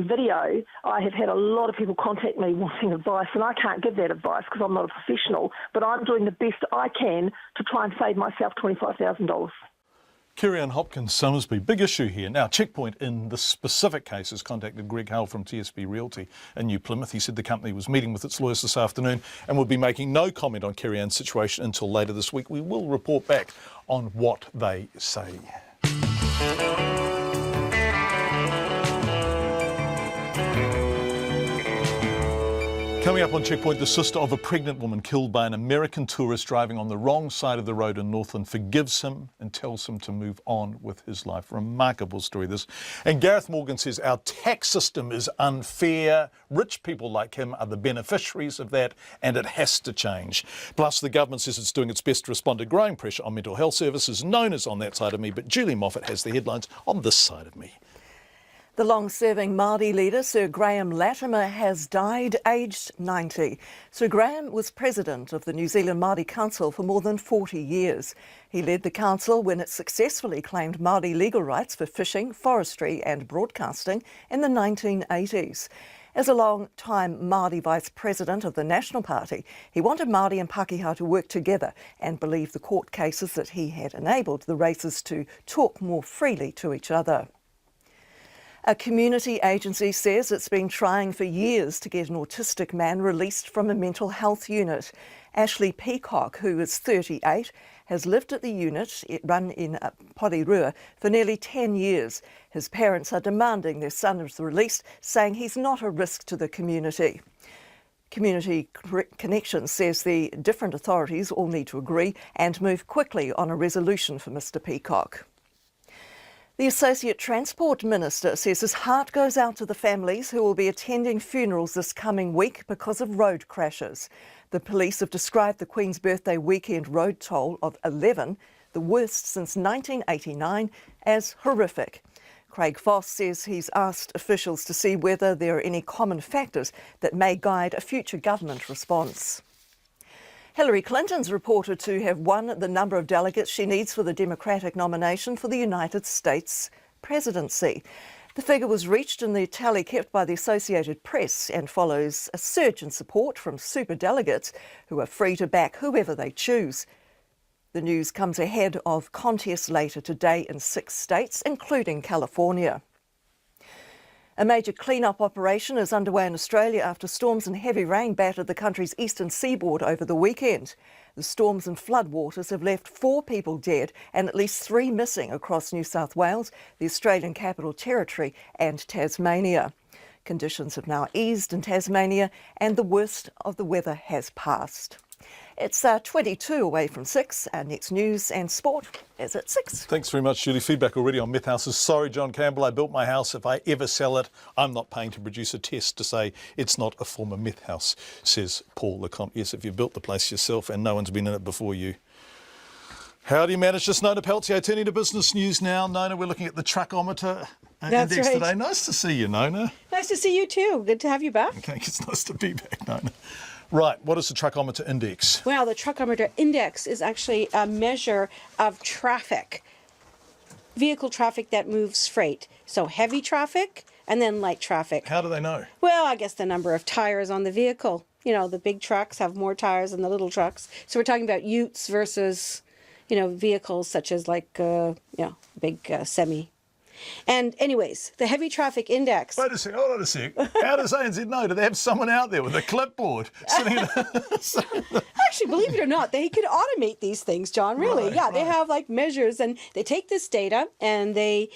video, I have had a lot of people contact me wanting advice, and I can't give that advice because I'm not a professional, but I'm doing the best I can to try and save myself $25,000. Kerry-Ann Hopkins, Summersby, big issue here. Now, Checkpoint in the specific case has contacted Greg Hull from TSB Realty in New Plymouth. He said the company was meeting with its lawyers this afternoon and will be making no comment on Kerry-Ann's situation until later this week. We will report back on what they say. Coming up on Checkpoint, the sister of a pregnant woman killed by an American tourist driving on the wrong side of the road in Northland forgives him and tells him to move on with his life. Remarkable story, this. And Gareth Morgan says our tax system is unfair. Rich people like him are the beneficiaries of that, and it has to change. Plus, the government says it's doing its best to respond to growing pressure on mental health services. Known as On That Side of Me, but Julie Moffat has the headlines on this side of me. The long-serving Māori leader, Sir Graham Latimer, has died aged 90. Sir Graham was president of the New Zealand Māori Council for more than 40 years. He led the council when it successfully claimed Māori legal rights for fishing, forestry and broadcasting in the 1980s. As a long-time Māori vice president of the National Party, he wanted Māori and Pākehā to work together and believed the court cases that he had enabled the races to talk more freely to each other. A community agency says it's been trying for years to get an autistic man released from a mental health unit. Ashley Peacock, who is 38, has lived at the unit run in Porirua for nearly 10 years. His parents are demanding their son is released, saying he's not a risk to the community. Community Connection says the different authorities all need to agree and move quickly on a resolution for Mr Peacock. The Associate Transport Minister says his heart goes out to the families who will be attending funerals this coming week because of road crashes. The police have described the Queen's Birthday weekend road toll of 11, the worst since 1989, as horrific. Craig Foss says he's asked officials to see whether there are any common factors that may guide a future government response. Hillary Clinton's reported to have won the number of delegates she needs for the Democratic nomination for the United States presidency. The figure was reached in the tally kept by the Associated Press and follows a surge in support from superdelegates who are free to back whoever they choose. The news comes ahead of contests later today in 6 states, including California. A major clean-up operation is underway in Australia after storms and heavy rain battered the country's eastern seaboard over the weekend. The storms and floodwaters have left 4 people dead and at least 3 missing across New South Wales, the Australian Capital Territory and Tasmania. Conditions have now eased in Tasmania and the worst of the weather has passed. It's 22 away from 6. Our next news and sport is at 6. Thanks very much, Julie. Feedback already on meth houses. Sorry, John Campbell, I built my house. If I ever sell it, I'm not paying to produce a test to say it's not a former meth house, says Paul Lecomte. Yes, if you built the place yourself and no one's been in it before you. How do you manage this? Nona Peltier, turning to business news now. Nona, we're looking at the truckometer index today. Nice to see you, Nona. Nice to see you too. Good to have you back. Okay, it's nice to be back, Nona. Right, what is the truckometer index? Well, the truckometer index is actually a measure of traffic, vehicle traffic that moves freight. So heavy traffic and then light traffic. How do they know? Well, I guess the number of tires on the vehicle. You know, the big trucks have more tires than the little trucks. So we're talking about utes versus, you know, vehicles such as like, big semi. And anyways, the heavy traffic index. Wait a sec, hold on a sec. How does ANZ know? Do they have someone out there with a clipboard sitting in I actually, believe it or not, they could automate these things, John. Really, Right, they have like measures, and they take this data and they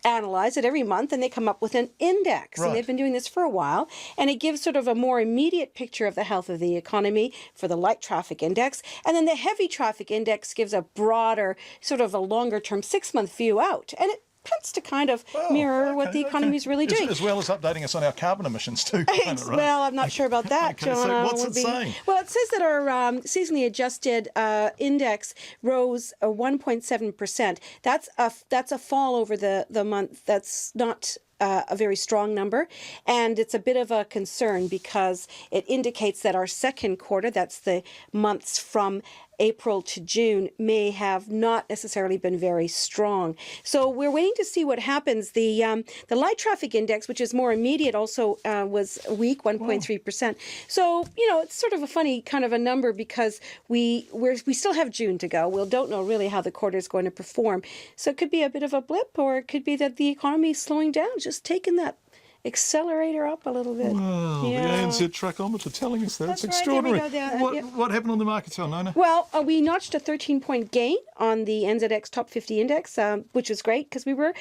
analyze it every month, and they come up with an index. Right. And they've been doing this for a while, and it gives sort of a more immediate picture of the health of the economy for the light traffic index, and then the heavy traffic index gives a broader, sort of a longer term 6-month view out, and it tends to kind of mirror what the economy is really doing. As well as updating us on our carbon emissions too. Kind of, right? Well, I'm not sure about that, Okay, John. so what's it saying? Well, it says that our seasonally adjusted index rose 1.7%. That's a fall over the month. That's not a very strong number, and it's a bit of a concern because it indicates that our second quarter, that's the months from April to June, may have not necessarily been very strong. So we're waiting to see what happens. The light traffic index, which is more immediate, also was weak, 1.3%. So, it's sort of a funny kind of a number because we still have June to go. We don't know really how the quarter is going to perform. So it could be a bit of a blip, or it could be that the economy is slowing down, just taking that accelerator up a little bit. Wow, the ANZ trachometer telling us that. It's extraordinary. What happened on the markets, Nona? Well, we notched a 13-point gain on the NZX Top 50 Index, which was great because we were,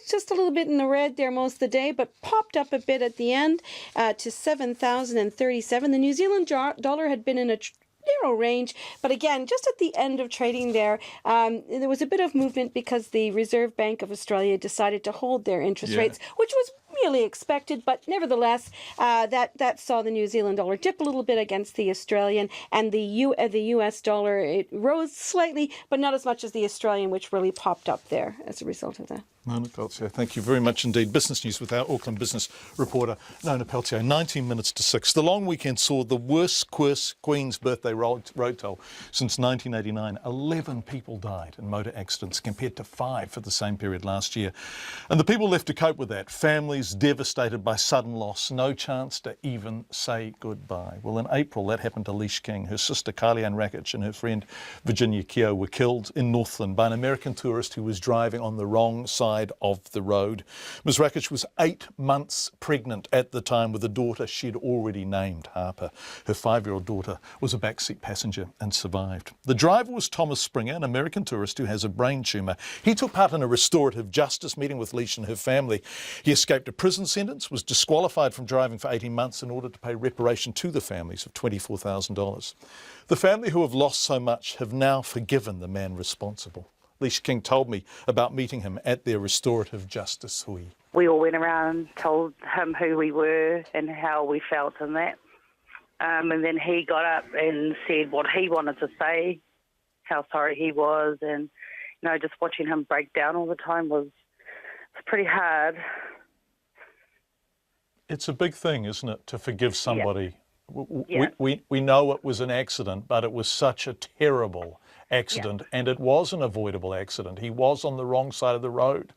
just a little bit in the red there most of the day, but popped up a bit at the end to 7,037. The New Zealand dollar had been in a narrow range, but again, just at the end of trading there was a bit of movement because the Reserve Bank of Australia decided to hold their interest rates, which was really expected, but nevertheless, that saw the New Zealand dollar dip a little bit against the Australian, and the US dollar, it rose slightly, but not as much as the Australian, which really popped up there as a result of that. Nona Peltier, thank you very much indeed. Business News with our Auckland business reporter, Nona Peltier. 19 minutes to 6. The long weekend saw the worst Queen's birthday road toll since 1989. 11 people died in motor accidents compared to 5 for the same period last year. And the people left to cope with that, families devastated by sudden loss, no chance to even say goodbye. Well, in April, that happened to Leash King. Her sister Kylie-Ann Rakic and her friend Virginia Keogh were killed in Northland by an American tourist who was driving on the wrong side of the road. Ms. Rakic was 8 months pregnant at the time with a daughter she'd already named Harper. Her 5-year-old daughter was a backseat passenger and survived. The driver was Thomas Springer, an American tourist who has a brain tumour. He took part in a restorative justice meeting with Leash and her family. He escaped a prison sentence, was disqualified from driving for 18 months in order to pay reparation to the families of $24,000. The family who have lost so much have now forgiven the man responsible. Leash King told me about meeting him at their restorative justice hui. We all went around, told him who we were and how we felt and that. And then he got up and said what he wanted to say, how sorry he was, and just watching him break down all the time was pretty hard. It's a big thing, isn't it, to forgive somebody? Yeah. We know it was an accident, but it was such a terrible accident, and it was an avoidable accident. He was on the wrong side of the road.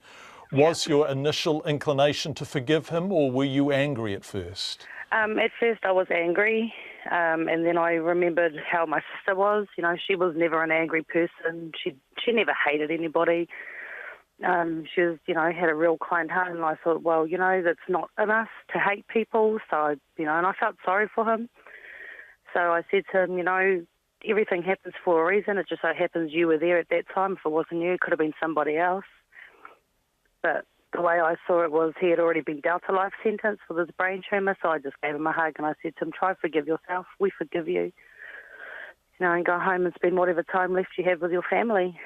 Was your initial inclination to forgive him, or were you angry at first? At first I was angry, and then I remembered how my sister was. She was never an angry person. She never hated anybody. She was, had a real kind heart, and I thought, well, that's not in us to hate people. So, and I felt sorry for him. So I said to him, everything happens for a reason. It just so happens you were there at that time. If it wasn't you, it could have been somebody else. But the way I saw it was he had already been dealt a life sentence with his brain tumour, so I just gave him a hug and I said to him, try to forgive yourself. We forgive you. And go home and spend whatever time left you have with your family.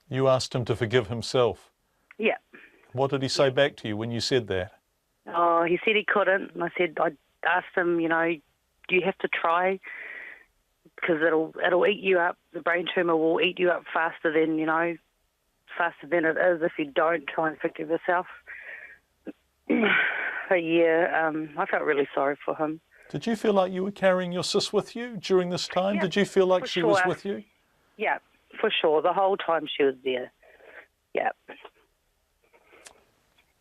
You asked him to forgive himself? Yeah. What did he say back to you when you said that? Oh, he said he couldn't. And I asked him, do you have to try? Because it'll eat you up. The brain tumour will eat you up faster than it is if you don't try and forgive yourself. But yeah, I felt really sorry for him. Did you feel like you were carrying your sis with you during this time? Yeah, did you feel like she was with you? Yeah, for sure. The whole time she was there. Yeah.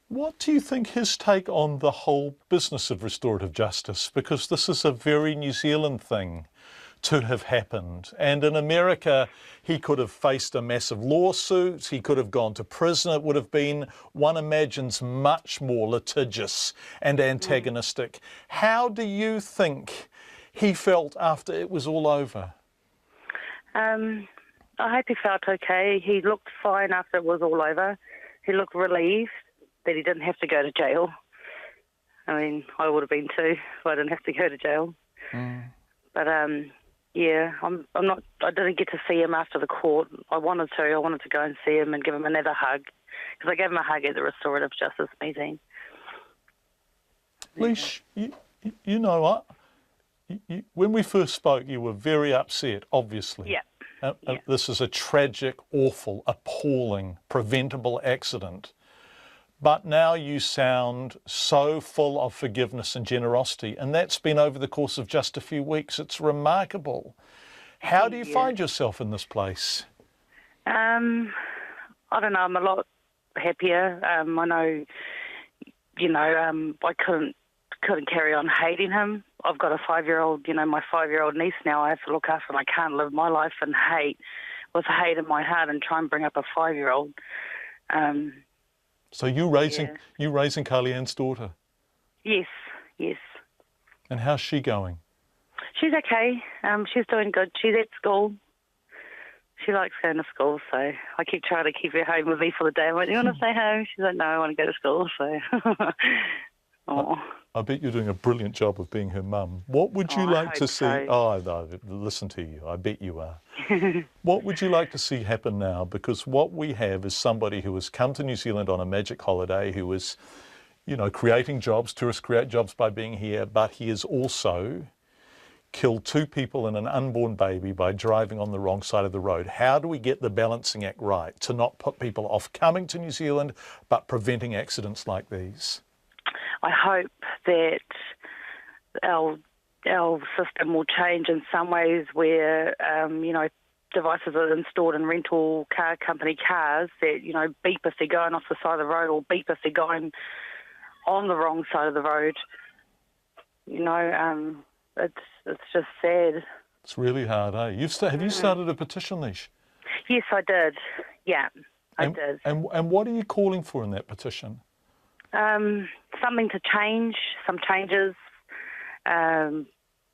What do you think his take on the whole business of restorative justice? Because this is a very New Zealand thing to have happened. And in America, he could have faced a massive lawsuit, he could have gone to prison. It would have been, one imagines, much more litigious and antagonistic. How do you think he felt after it was all over? I hope he felt okay. He looked fine after it was all over. He looked relieved that he didn't have to go to jail. I mean, I would have been too if I didn't have to go to jail. But yeah, I'm not. I didn't get to see him after the court. I wanted to. I wanted to go and see him and give him another hug, because I gave him a hug at the restorative justice meeting. Leash, you know what? When we first spoke, you were very upset, obviously. Yeah. This is a tragic, awful, appalling, preventable accident. But now you sound so full of forgiveness and generosity, and that's been over the course of just a few weeks. It's remarkable. How do you find yourself in this place? I don't know. I'm a lot happier. I know, I couldn't carry on hating him. I've got a 5-year-old, my 5-year-old niece now I have to look after, and I can't live my life in hate, with hate in my heart, and try and bring up a 5-year-old. So you raising Carly-Ann's daughter? Yes. And how's she going? She's okay. She's doing good. She's at school. She likes going to school, so I keep trying to keep her home with me for the day. I'm like, do you want to stay home? She's like, no, I want to go to school. So, I bet you're doing a brilliant job of being her mum. What would you like to see? So. Oh, no, listen to you. I bet you are. What would you like to see happen now? Because what we have is somebody who has come to New Zealand on a magic holiday, who is, creating jobs. Tourists create jobs by being here, but he has also killed 2 people and an unborn baby by driving on the wrong side of the road. How do we get the balancing act right to not put people off coming to New Zealand, but preventing accidents like these? I hope that our system will change in some ways where, devices are installed in rental car company cars that, beep if they're going off the side of the road, or beep if they're going on the wrong side of the road. It's just sad. It's really hard, eh? Have you started a petition, Leash? Yes, I did. Yeah, I did. And what are you calling for in that petition? Something to change, some changes.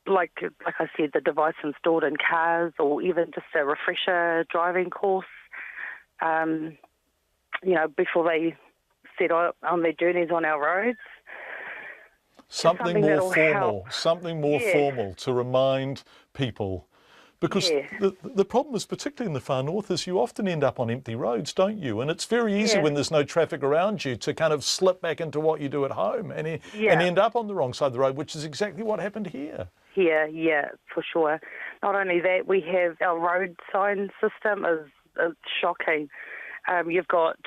Like I said, the device installed in cars, or even just a refresher driving course, before they set out on their journeys on our roads. Something more formal to remind people. Because the problem is, particularly in the far north, is you often end up on empty roads, don't you? And it's very easy when there's no traffic around you to kind of slip back into what you do at home and end up on the wrong side of the road, which is exactly what happened here. Yeah, for sure. Not only that, we have our road sign system is shocking. You've got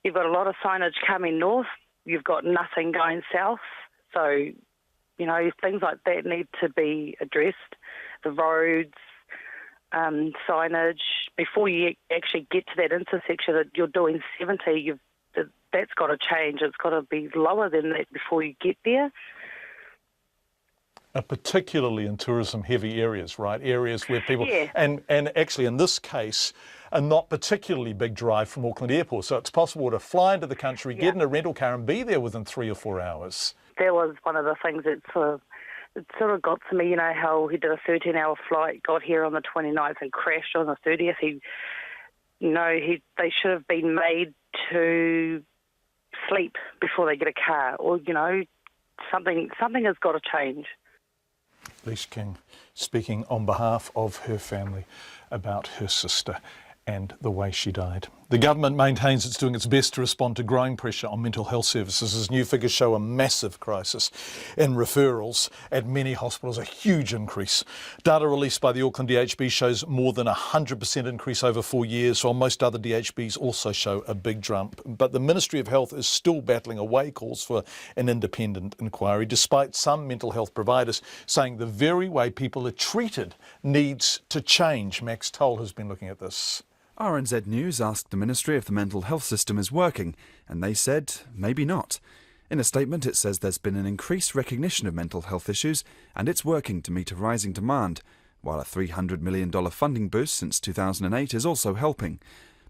a lot of signage coming north. You've got nothing going south. So, things like that need to be addressed. The roads, signage, before you actually get to that intersection that you're doing 70, that's got to change. It's got to be lower than that before you get there. Particularly in tourism-heavy areas, right? Areas where people... And actually, in this case, a not particularly big drive from Auckland Airport. So it's possible to fly into the country, get in a rental car and be there within 3 or 4 hours. That was one of the things that sort of got to me, how he did a 13-hour flight, got here on the 29th and crashed on the 30th. They should have been made to sleep before they get a car, or, something has got to change. Leash King speaking on behalf of her family about her sister and the way she died. The government maintains it's doing its best to respond to growing pressure on mental health services as new figures show a massive crisis in referrals at many hospitals, a huge increase. Data released by the Auckland DHB shows more than 100% increase over 4 years, while most other DHBs also show a big jump. But the Ministry of Health is still battling away calls for an independent inquiry, despite some mental health providers saying the very way people are treated needs to change. Max Toll has been looking at this. RNZ News asked the Ministry if the mental health system is working, and they said maybe not. In a statement, it says there's been an increased recognition of mental health issues, and it's working to meet a rising demand, while a $300 million funding boost since 2008 is also helping.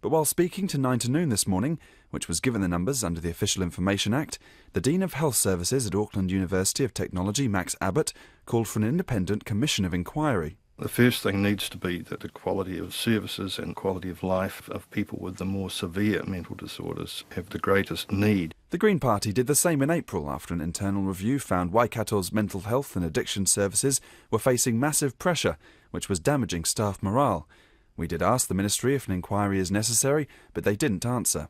But while speaking to 9 to Noon this morning, which was given the numbers under the Official Information Act, the Dean of Health Services at Auckland University of Technology, Max Abbott, called for an independent commission of inquiry. The first thing needs to be that the quality of services and quality of life of people with the more severe mental disorders have the greatest need. The Green Party did the same in April after an internal review found Waikato's mental health and addiction services were facing massive pressure, which was damaging staff morale. We did ask the Ministry if an inquiry is necessary, but they didn't answer.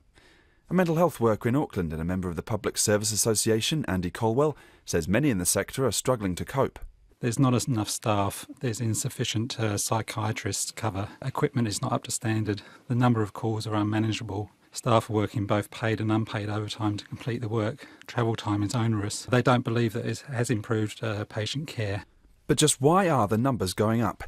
A mental health worker in Auckland and a member of the Public Service Association, Andy Colwell, says many in the sector are struggling to cope. There's not enough staff, there's insufficient psychiatrists cover, equipment is not up to standard, the number of calls are unmanageable. Staff are working both paid and unpaid overtime to complete the work. Travel time is onerous. They don't believe that it has improved patient care. But just why are the numbers going up?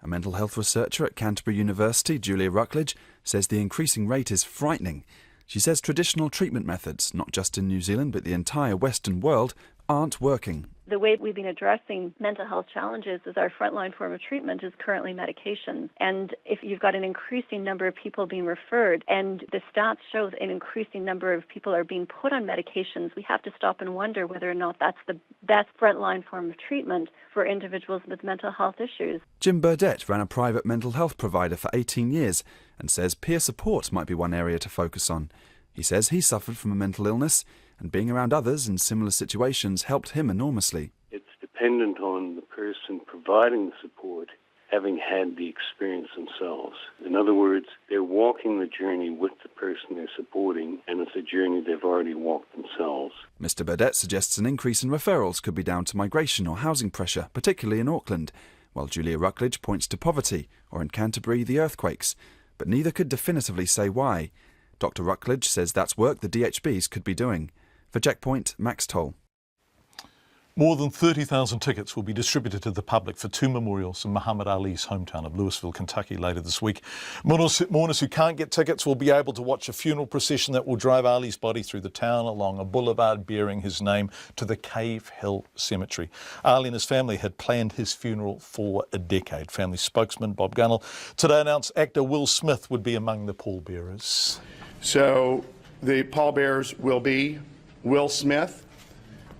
A mental health researcher at Canterbury University, Julia Ruckledge, says the increasing rate is frightening. She says traditional treatment methods, not just in New Zealand but the entire Western world, aren't working. The way we've been addressing mental health challenges is our frontline form of treatment is currently medications. And if you've got an increasing number of people being referred and the stats show an increasing number of people are being put on medications, we have to stop and wonder whether or not that's the best frontline form of treatment for individuals with mental health issues. Jim Burdett ran a private mental health provider for 18 years and says peer support might be one area to focus on. He says he suffered from a mental illness and being around others in similar situations helped him enormously. It's dependent on the person providing the support having had the experience themselves. In other words, they're walking the journey with the person they're supporting, and it's a journey they've already walked themselves. Mr. Burdett suggests an increase in referrals could be down to migration or housing pressure, particularly in Auckland, while Julia Ruckledge points to poverty, or in Canterbury, the earthquakes. But neither could definitively say why. Dr. Ruckledge says that's work the DHBs could be doing. For Checkpoint, Max Toll. More than 30,000 tickets will be distributed to the public for 2 memorials in Muhammad Ali's hometown of Louisville, Kentucky later this week. Mourners who can't get tickets will be able to watch a funeral procession that will drive Ali's body through the town along a boulevard bearing his name to the Cave Hill Cemetery. Ali and his family had planned his funeral for a decade. Family spokesman Bob Gunnell today announced actor Will Smith would be among the pallbearers. So the pallbearers will be Will Smith,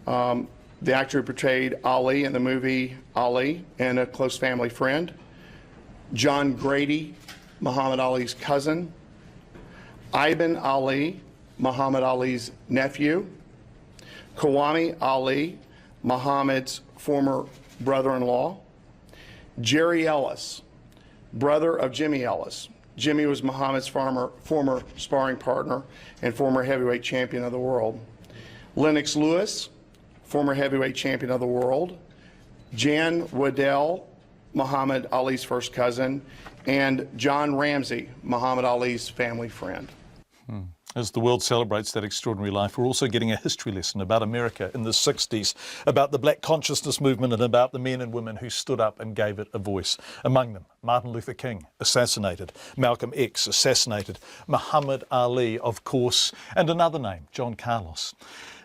the actor who portrayed Ali in the movie Ali, and a close family friend. John Grady, Muhammad Ali's cousin. Iban Ali, Muhammad Ali's nephew. Kawami Ali, Muhammad's former brother-in-law. Jerry Ellis, brother of Jimmy Ellis. Jimmy was Muhammad's former sparring partner and former heavyweight champion of the world. Lennox Lewis, former heavyweight champion of the world. Jan Waddell, Muhammad Ali's first cousin. And John Ramsey, Muhammad Ali's family friend. As the world celebrates that extraordinary life, we're also getting a history lesson about America in the 60s, about the black consciousness movement and about the men and women who stood up and gave it a voice. Among them, Martin Luther King, assassinated, Malcolm X, assassinated, Muhammad Ali, of course, and another name, John Carlos.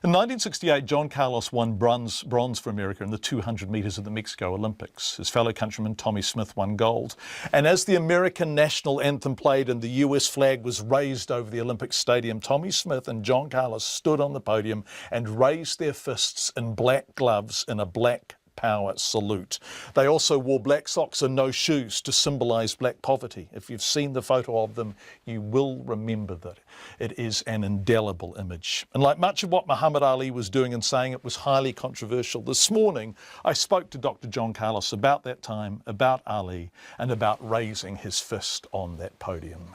In 1968, John Carlos won bronze for America in the 200 metres at the Mexico Olympics. His fellow countryman Tommy Smith won gold. And as the American national anthem played and the US flag was raised over the Olympic Stadium, Tommy Smith and John Carlos stood on the podium and raised their fists in black gloves in a black power salute. They also wore black socks and no shoes to symbolise black poverty. If you've seen the photo of them, you will remember that. It is an indelible image. And like much of what Muhammad Ali was doing and saying, it was highly controversial. This morning, I spoke to Dr. John Carlos about that time, about Ali, and about raising his fist on that podium.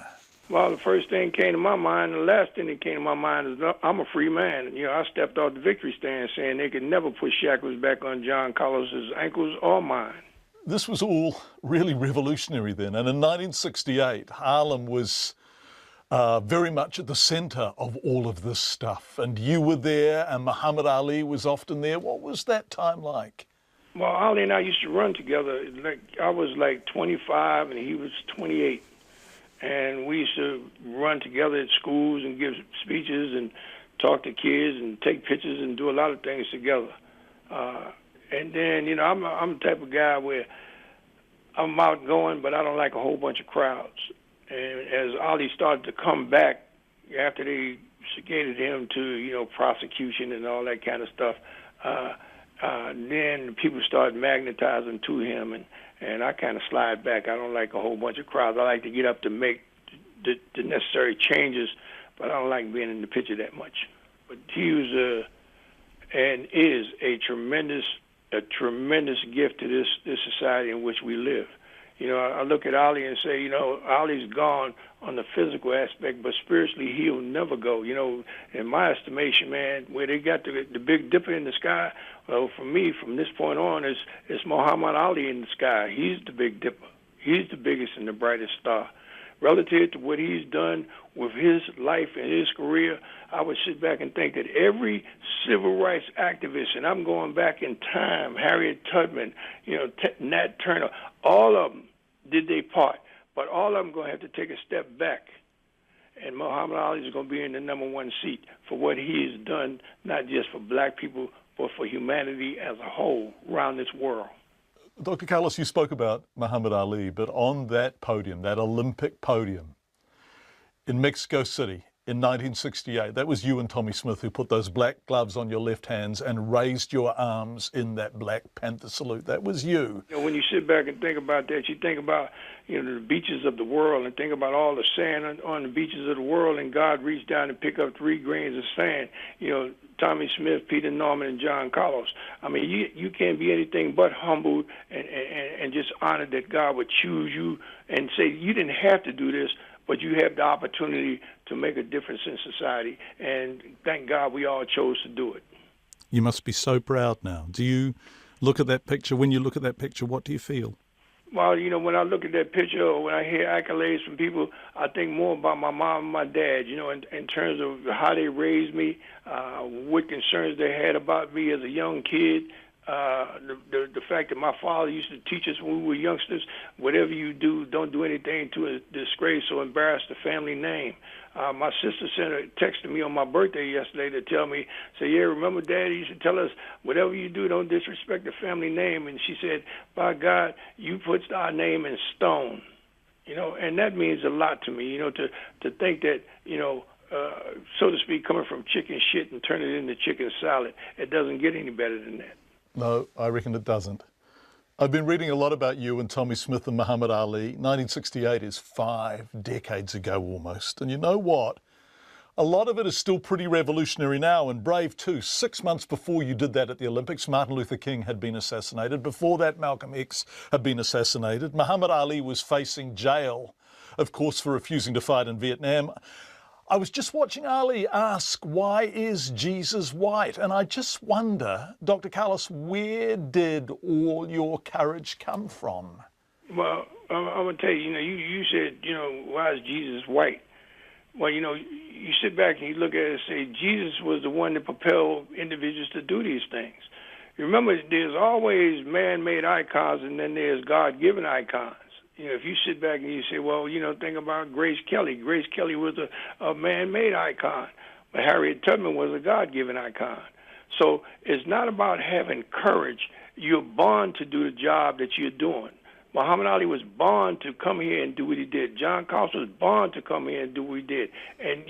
Well, the first thing came to my mind, the last thing that came to my mind is I'm a free man. You know, I stepped off the victory stand saying they could never put shackles back on John Carlos's ankles or mine. This was all really revolutionary then. And in 1968, Harlem was very much at the centre of all of this stuff. And you were there and Muhammad Ali was often there. What was that time like? Well, Ali and I used to run together. I was like 25 and he was 28. And we used to run together at schools and give speeches and talk to kids and take pictures and do a lot of things together. And then, you know, I'm the type of guy where I'm outgoing, but I don't like a whole bunch of crowds. And as Ali started to come back after they subjected him to, prosecution and all that kind of stuff, then people started magnetizing to him, and I kind of slide back. I don't like a whole bunch of crowds. I like to get up to make the necessary changes, but I don't like being in the picture that much. But he was and is a tremendous gift to this society in which we live. I look at Ali and say, Ali's gone on the physical aspect, but spiritually he'll never go. In my estimation, man, where they got the Big Dipper in the sky, well, for me, from this point on, it's Muhammad Ali in the sky. He's the Big Dipper. He's the biggest and the brightest star. Relative to what he's done with his life and his career, I would sit back and think that every civil rights activist, and I'm going back in time, Harriet Tubman, Nat Turner, all of them did their part, but all of them going to have to take a step back. And Muhammad Ali is going to be in the number one seat for what he has done, not just for black people, but for humanity as a whole around this world. Dr. Carlos, you spoke about Muhammad Ali, but on that podium, that Olympic podium in Mexico City in 1968, that was you and Tommy Smith who put those black gloves on your left hands and raised your arms in that Black Panther salute. That was you. When you sit back and think about that, you think about the beaches of the world and think about all the sand on the beaches of the world, and God reached down and picked up 3 grains of sand. Tommy Smith, Peter Norman, and John Carlos. I mean, you can't be anything but humbled and just honored that God would choose you and say you didn't have to do this, but you have the opportunity to make a difference in society. And thank God we all chose to do it. You must be so proud now. Do you look at that picture? When you look at that picture, what do you feel? Well, when I look at that picture or when I hear accolades from people, I think more about my mom and my dad, in terms of how they raised me, what concerns they had about me as a young kid. The fact that my father used to teach us when we were youngsters, whatever you do, don't do anything to disgrace or embarrass the family name. My sister texted me on my birthday yesterday to tell me, remember Dad used to tell us, whatever you do, don't disrespect the family name. And she said, by God, you put our name in stone. And that means a lot to me, to think that, so to speak, coming from chicken shit and turning it into chicken salad, it doesn't get any better than that. No, I reckon it doesn't. I've been reading a lot about you and Tommy Smith and Muhammad Ali. 1968 is 5 decades ago almost. And you know what? A lot of it is still pretty revolutionary now and brave too. 6 months before you did that at the Olympics, Martin Luther King had been assassinated. Before that, Malcolm X had been assassinated. Muhammad Ali was facing jail, of course, for refusing to fight in Vietnam. I was just watching Ali ask, why is Jesus white? And I just wonder, Dr. Carlos, where did all your courage come from? Well, I'm going to tell you, you said, why is Jesus white? Well, you sit back and you look at it and say, Jesus was the one that propelled individuals to do these things. You remember, there's always man-made icons and then there's God-given icons. If you sit back and you say, well, think about Grace Kelly. Grace Kelly was a man-made icon, but Harriet Tubman was a God-given icon. So it's not about having courage. You're born to do the job that you're doing. Muhammad Ali was born to come here and do what he did. John Carlos was born to come here and do what he did. And,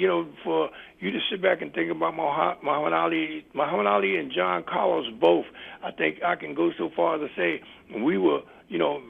for you to sit back and think about Muhammad Ali and John Carlos both, I think I can go so far as to say we were,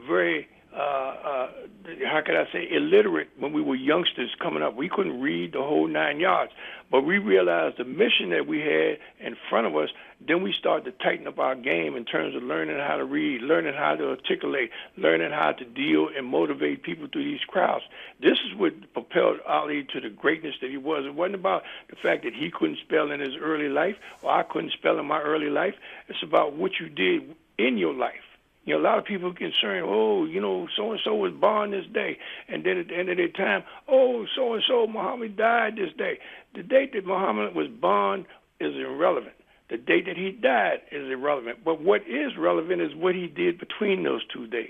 very how could I say, illiterate when we were youngsters coming up. We couldn't read the whole 9 yards. But we realized the mission that we had in front of us, then we started to tighten up our game in terms of learning how to read, learning how to articulate, learning how to deal and motivate people through these crowds. This is what propelled Ali to the greatness that he was. It wasn't about the fact that he couldn't spell in his early life or I couldn't spell in my early life. It's about what you did in your life. A lot of people are concerned, so-and-so was born this day. And then at the end of their time, so-and-so, Muhammad died this day. The date that Muhammad was born is irrelevant. The date that he died is irrelevant. But what is relevant is what he did between those 2 days.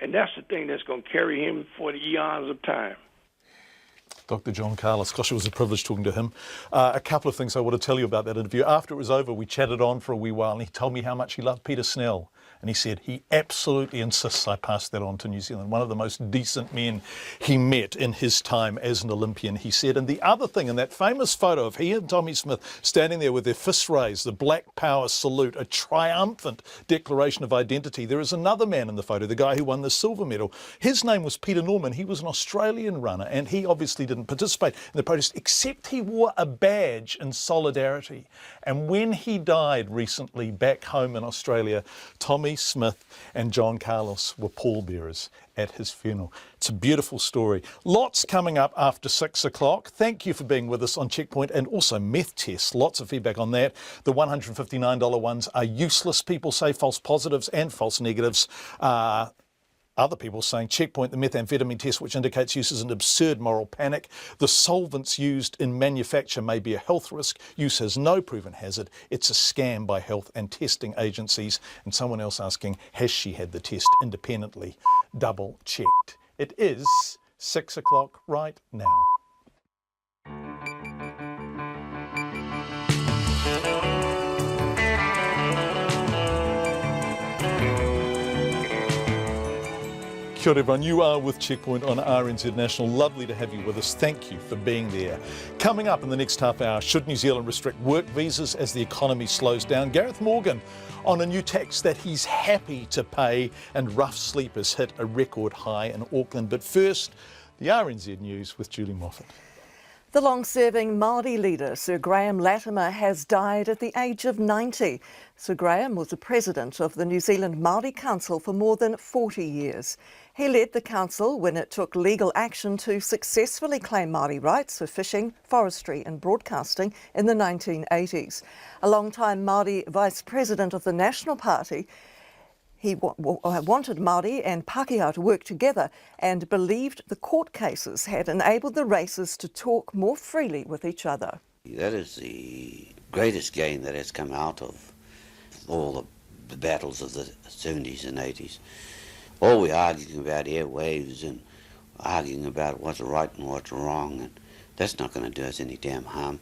And that's the thing that's going to carry him for the eons of time. Dr. John Carlos, gosh, it was a privilege talking to him. A couple of things I want to tell you about that interview. After it was over, we chatted on for a wee while, and he told me how much he loved Peter Snell. And he said he absolutely insists I pass that on to New Zealand. One of the most decent men he met in his time as an Olympian, he said. And the other thing, in that famous photo of he and Tommy Smith standing there with their fists raised, the Black Power salute, a triumphant declaration of identity, there is another man in the photo, the guy who won the silver medal. His name was Peter Norman. He was an Australian runner, and he obviously didn't participate in the protest, except he wore a badge in solidarity. And when he died recently back home in Australia, Tommy Smith and John Carlos were pallbearers at his funeral. It's a beautiful story. Lots coming up after 6 o'clock. Thank you for being with us on Checkpoint, and also meth tests. Lots of feedback on that. The $159 ones are useless. People say false positives and false negatives. Other people saying Checkpoint, the methamphetamine test, which indicates use, is an absurd moral panic. The solvents used in manufacture may be a health risk. Use has no proven hazard. It's a scam by health and testing agencies. And someone else asking, has she had the test independently double checked? It is 6 o'clock right now. Kia ora everyone, you are with Checkpoint on RNZ National. Lovely to have you with us. Thank you for being there. Coming up in the next half hour, should New Zealand restrict work visas as the economy slows down? Gareth Morgan on a new tax that he's happy to pay, and rough sleep has hit a record high in Auckland. But first, the RNZ News with Julie Moffat. The long-serving Māori leader, Sir Graham Latimer, has died at the age of 90. Sir Graham was the president of the New Zealand Māori Council for more than 40 years. He led the council when it took legal action to successfully claim Māori rights for fishing, forestry and broadcasting in the 1980s. A long-time Māori vice president of the National Party, he wanted Māori and Pākehā to work together and believed the court cases had enabled the races to talk more freely with each other. That is the greatest gain that has come out of all the battles of the 70s and 80s. All we're arguing about airwaves and arguing about what's right and what's wrong, and that's not going to do us any damn harm.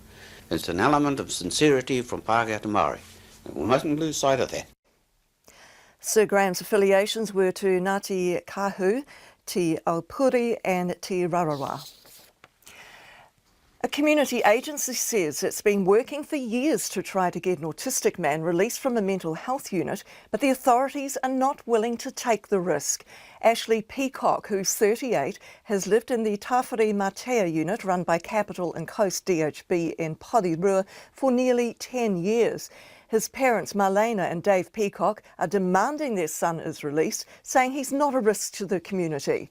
It's an element of sincerity from Pākehā to Māori. We mustn't lose sight of that. Sir Graham's affiliations were to Ngāti Kahu, Te Aupuri and Te Rarawa. A community agency says it's been working for years to try to get an autistic man released from a mental health unit, but the authorities are not willing to take the risk. Ashley Peacock, who's 38, has lived in the Tawhiri Matea unit run by Capital and Coast DHB in Porirua for nearly 10 years. His parents, Marlena and Dave Peacock, are demanding their son is released, saying he's not a risk to the community.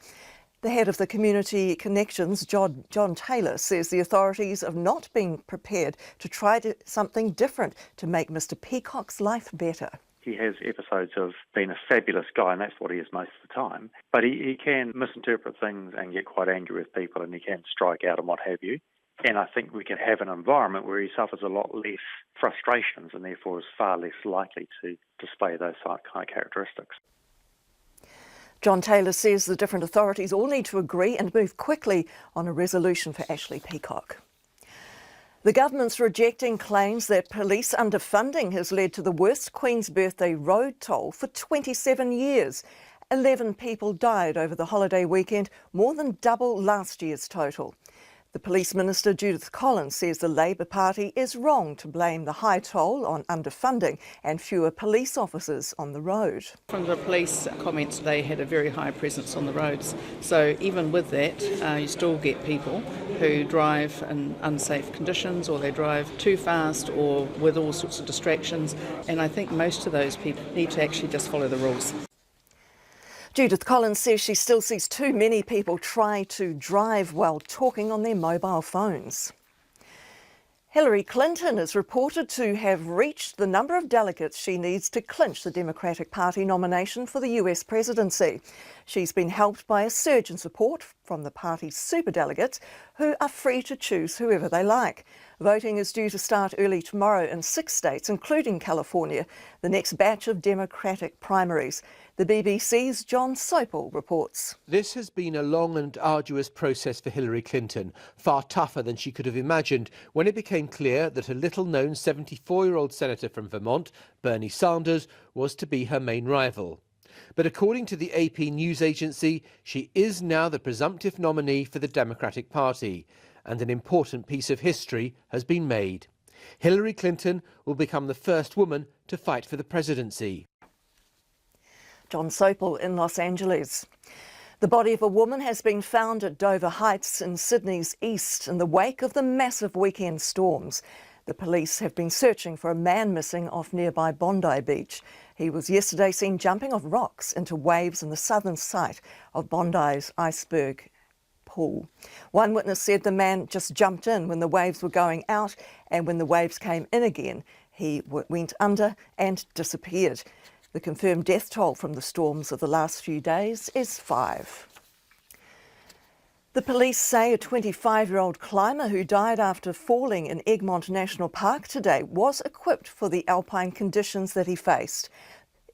The head of the Community Connections, John Taylor, says the authorities have not been prepared to try something different to make Mr Peacock's life better. He has episodes of being a fabulous guy, and that's what he is most of the time. But he can misinterpret things and get quite angry with people, and he can strike out and what have you. And I think we can have an environment where he suffers a lot less frustrations and therefore is far less likely to display those kind of characteristics. John Taylor says the different authorities all need to agree and move quickly on a resolution for Ashley Peacock. The government's rejecting claims that police underfunding has led to the worst Queen's Birthday road toll for 27 years. 11 people died over the holiday weekend, more than double last year's total. The Police Minister, Judith Collins, says the Labour Party is wrong to blame the high toll on underfunding and fewer police officers on the road. From the police comments, they had a very high presence on the roads. So even with that, you still get people who drive in unsafe conditions, or they drive too fast or with all sorts of distractions. And I think most of those people need to actually just follow the rules. Judith Collins says she still sees too many people try to drive while talking on their mobile phones. Hillary Clinton is reported to have reached the number of delegates she needs to clinch the Democratic Party nomination for the US presidency. She's been helped by a surge in support from the party's superdelegates, who are free to choose whoever they like. Voting is due to start early tomorrow in 6 states, including California, the next batch of Democratic primaries. The BBC's John Campbell reports. This has been a long and arduous process for Hillary Clinton, far tougher than she could have imagined when it became clear that a little-known 74-year-old senator from Vermont, Bernie Sanders, was to be her main rival. But according to the AP news agency, she is now the presumptive nominee for the Democratic Party, and an important piece of history has been made. Hillary Clinton will become the first woman to fight for the presidency. John Campbell in Los Angeles. The body of a woman has been found at Dover Heights in Sydney's east in the wake of the massive weekend storms. The police have been searching for a man missing off nearby Bondi Beach. He was yesterday seen jumping off rocks into waves in the southern site of Bondi's iceberg pool. One witness said the man just jumped in when the waves were going out, and when the waves came in again, he went under and disappeared. The confirmed death toll from the storms of the last few days is 5. The police say a 25-year-old climber who died after falling in Egmont National Park today was equipped for the alpine conditions that he faced.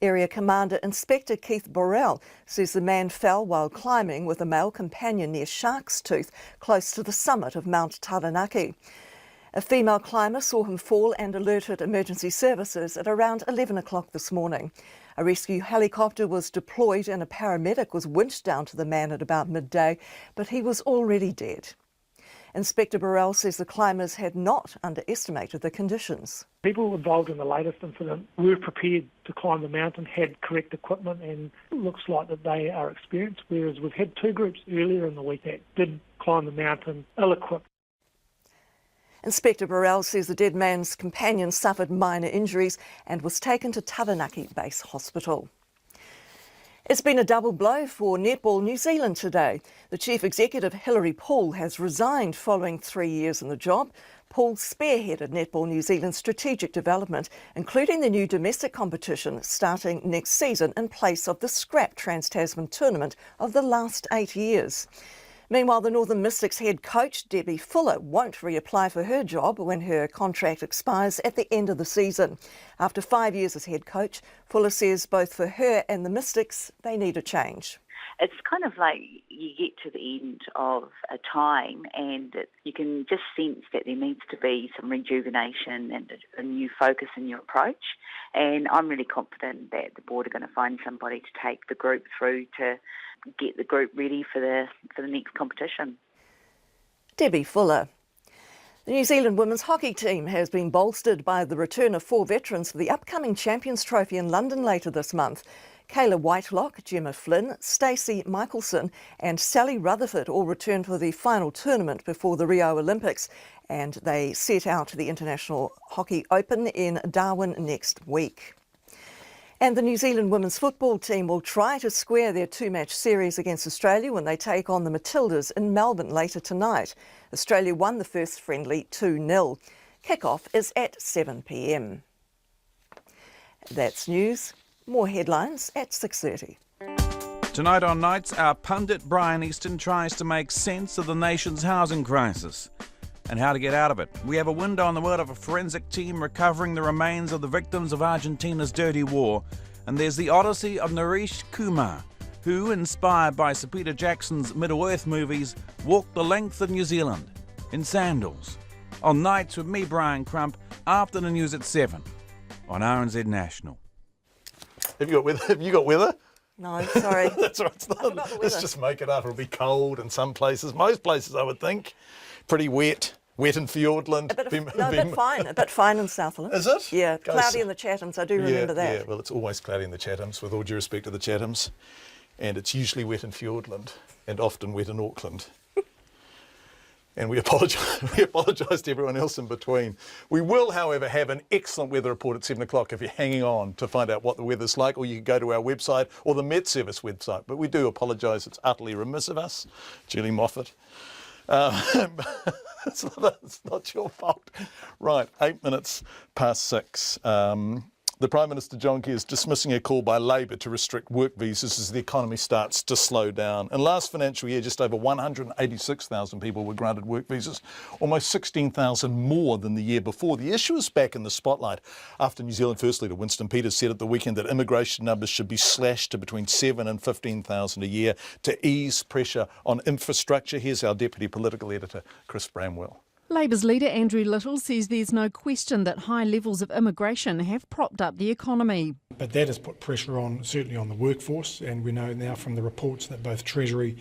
Area Commander Inspector Keith Burrell says the man fell while climbing with a male companion near Shark's Tooth, close to the summit of Mount Taranaki. A female climber saw him fall and alerted emergency services at around 11 o'clock this morning. A rescue helicopter was deployed and a paramedic was winched down to the man at about midday, but he was already dead. Inspector Burrell says the climbers had not underestimated the conditions. People involved in the latest incident were prepared to climb the mountain, had correct equipment, and it looks like that they are experienced, whereas we've had 2 groups earlier in the week that did climb the mountain ill-equipped. Inspector Burrell says the dead man's companion suffered minor injuries and was taken to Taranaki Base Hospital. It's been a double blow for Netball New Zealand today. The Chief Executive, Hilary Poole, has resigned following 3 years in the job. Poole spearheaded Netball New Zealand's strategic development, including the new domestic competition starting next season in place of the scrap Trans-Tasman tournament of the last 8 years. Meanwhile, the Northern Mystics head coach, Debbie Fuller, won't reapply for her job when her contract expires at the end of the season. After 5 years as head coach, Fuller says both for her and the Mystics, they need a change. It's kind of like you get to the end of a time and you can just sense that there needs to be some rejuvenation and a new focus in your approach. And I'm really confident that the board are going to find somebody to take the group through to get the group ready for the next competition. Debbie Fuller. The New Zealand women's hockey team has been bolstered by the return of 4 veterans for the upcoming Champions Trophy in London later this month. Kayla Whitelock, Gemma Flynn, Stacey Michelson and Sally Rutherford all returned for the final tournament before the Rio Olympics, and they set out to the International Hockey Open in Darwin next week. And the New Zealand women's football team will try to square their 2-match series against Australia when they take on the Matildas in Melbourne later tonight. Australia won the first friendly 2-0. Kick-off is at 7 p.m. That's news. More headlines at 6:30. Tonight on Nights, our pundit Brian Easton tries to make sense of the nation's housing crisis and how to get out of it. We have a window on the world of a forensic team recovering the remains of the victims of Argentina's dirty war. And there's the odyssey of Naresh Kumar, who, inspired by Sir Peter Jackson's Middle-earth movies, walked the length of New Zealand in sandals. On Nights with me, Brian Crump, after the news at 7 on RNZ National. Have you got weather? No, sorry. That's right. Let's just make it up. It'll be cold in some places. Most places, I would think. Pretty wet. Wet in Fiordland. A bit fine in Southland. Is it? Yeah, cloudy in the Chathams, I do remember that. Yeah, well, it's always cloudy in the Chathams, with all due respect to the Chathams. And it's usually wet in Fiordland and often wet in Auckland. And we apologise to everyone else in between. We will, however, have an excellent weather report at 7 o'clock if you're hanging on to find out what the weather's like, or you can go to our website or the Met Service website. But we do apologise, it's utterly remiss of us. Julie Moffat. It's not your fault. Right, 8 minutes past 6. The Prime Minister John Campbell is dismissing a call by Labor to restrict work visas as the economy starts to slow down. In last financial year, just over 186,000 people were granted work visas, almost 16,000 more than the year before. The issue is back in the spotlight after New Zealand First Leader Winston Peters said at the weekend that immigration numbers should be slashed to between 7,000 and 15,000 a year to ease pressure on infrastructure. Here's our Deputy Political Editor, Chris Bramwell. Labor's leader Andrew Little says there's no question that high levels of immigration have propped up the economy. But that has put pressure on, certainly on the workforce, and we know now from the reports that both Treasury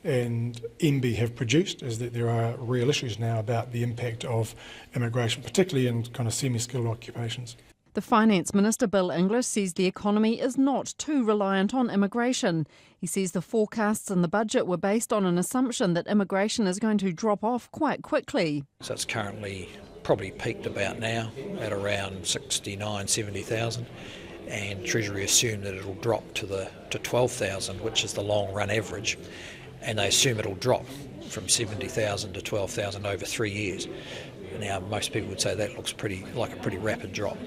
and MB have produced is that there are real issues now about the impact of immigration, particularly in kind of semi-skilled occupations. The Finance Minister, Bill English, says the economy is not too reliant on immigration. He says the forecasts in the budget were based on an assumption that immigration is going to drop off quite quickly. So it's currently probably peaked about now at around 69,000, 70,000, and Treasury assume that it'll drop to 12,000, which is the long run average, and they assume it'll drop from 70,000 to 12,000 over 3 years. Now most people would say that looks like a pretty rapid drop.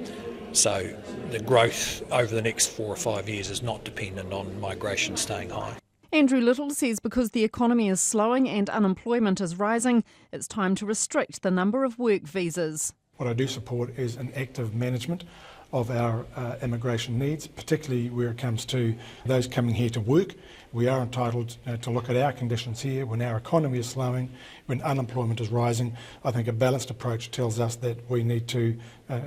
So the growth over the next 4 or 5 years is not dependent on migration staying high. Andrew Little says because the economy is slowing and unemployment is rising, it's time to restrict the number of work visas. What I do support is an active management of our immigration needs, particularly where it comes to those coming here to work. We are entitled to look at our conditions here when our economy is slowing, when unemployment is rising. I think a balanced approach tells us that we need to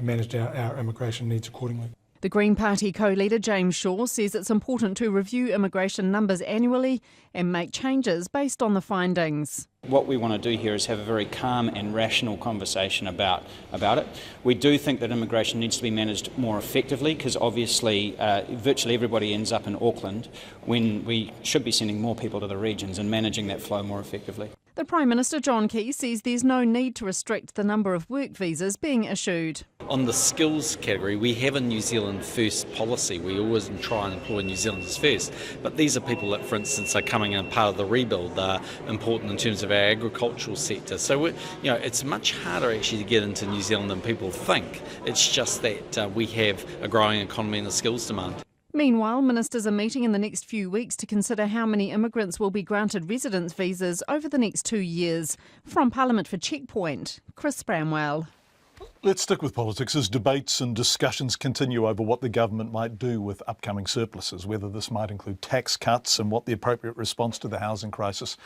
manage our immigration needs accordingly. The Green Party co-leader James Shaw says it's important to review immigration numbers annually and make changes based on the findings. What we want to do here is have a very calm and rational conversation about it. We do think that immigration needs to be managed more effectively because obviously virtually everybody ends up in Auckland when we should be sending more people to the regions and managing that flow more effectively. The Prime Minister John Campbell says there's no need to restrict the number of work visas being issued. On the skills category, we have a New Zealand first policy. We always try and employ New Zealanders first. But these are people that, for instance, are coming in part of the rebuild, are important in terms of our agricultural sector. So, it's much harder actually to get into New Zealand than people think. It's just that we have a growing economy and a skills demand. Meanwhile, ministers are meeting in the next few weeks to consider how many immigrants will be granted residence visas over the next 2 years. From Parliament for Checkpoint, Chris Bramwell. Let's stick with politics as debates and discussions continue over what the government might do with upcoming surpluses, whether this might include tax cuts and what the appropriate response to the housing crisis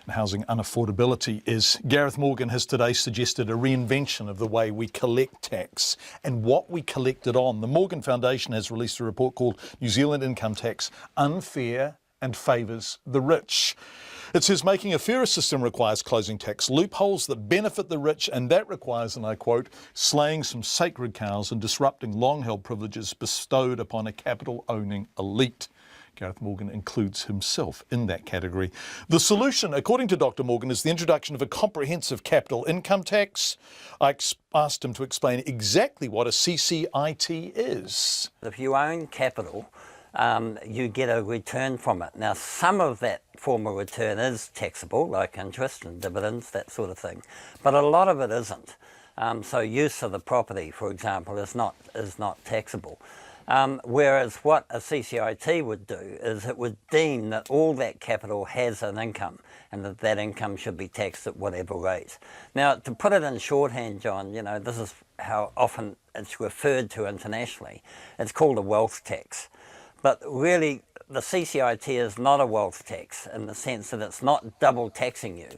and housing unaffordability is. Gareth Morgan has today suggested a reinvention of the way we collect tax and what we collect it on. The Morgan Foundation has released a report called New Zealand Income Tax Unfair and Favours the Rich. It says making a fairer system requires closing tax loopholes that benefit the rich, and that requires, and I quote, slaying some sacred cows and disrupting long-held privileges bestowed upon a capital-owning elite. Gareth Morgan includes himself in that category. The solution, according to Dr. Morgan, is the introduction of a comprehensive capital income tax. I asked him to explain exactly what a CCIT is. If you own capital, you get a return from it. Now, some of that form of return is taxable, like interest and dividends, that sort of thing, but a lot of it isn't. So use of the property, for example, is not taxable. Whereas what a CCIT would do is it would deem that all that capital has an income and that income should be taxed at whatever rate. Now, to put it in shorthand, John, this is how often it's referred to internationally. It's called a wealth tax. But really, the CCIT is not a wealth tax in the sense that it's not double taxing you.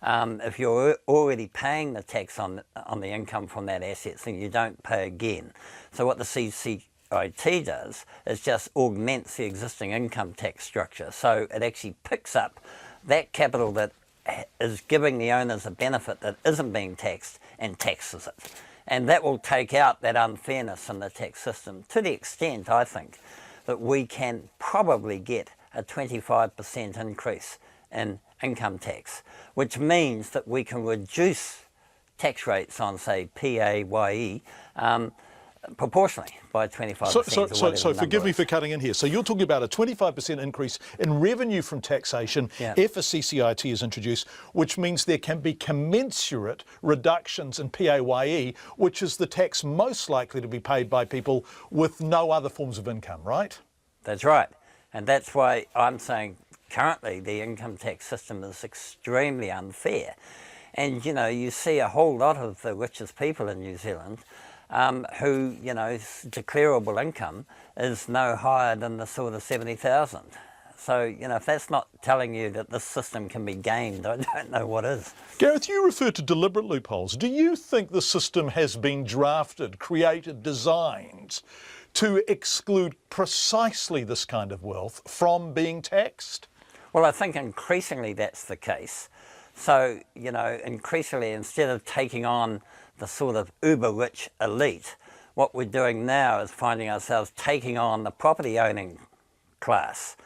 If you're already paying the tax on the income from that asset, then you don't pay again. So what the CCIT does is just augments the existing income tax structure. So it actually picks up that capital that is giving the owners a benefit that isn't being taxed and taxes it. And that will take out that unfairness in the tax system to the extent, I think, that we can probably get a 25% increase in income tax, which means that we can reduce tax rates on, say, PAYE proportionally by 25%. So forgive me for cutting in here. So you're talking about a 25% increase in revenue from taxation if a CCIT is introduced, which means there can be commensurate reductions in PAYE, which is the tax most likely to be paid by people with no other forms of income, right? That's right. And that's why I'm saying currently the income tax system is extremely unfair. And, you know, you see a whole lot of the richest people in New Zealand who, you know, declarable income is no higher than the sort of 70,000. So, you know, if that's not telling you that this system can be gamed, I don't know what is. Gareth, you refer to deliberate loopholes. Do you think the system has been drafted, created, designed to exclude precisely this kind of wealth from being taxed? Well, I think increasingly that's the case. So, you know, increasingly instead of taking on the sort of uber-rich elite, what we're doing now is finding ourselves taking on the property-owning class.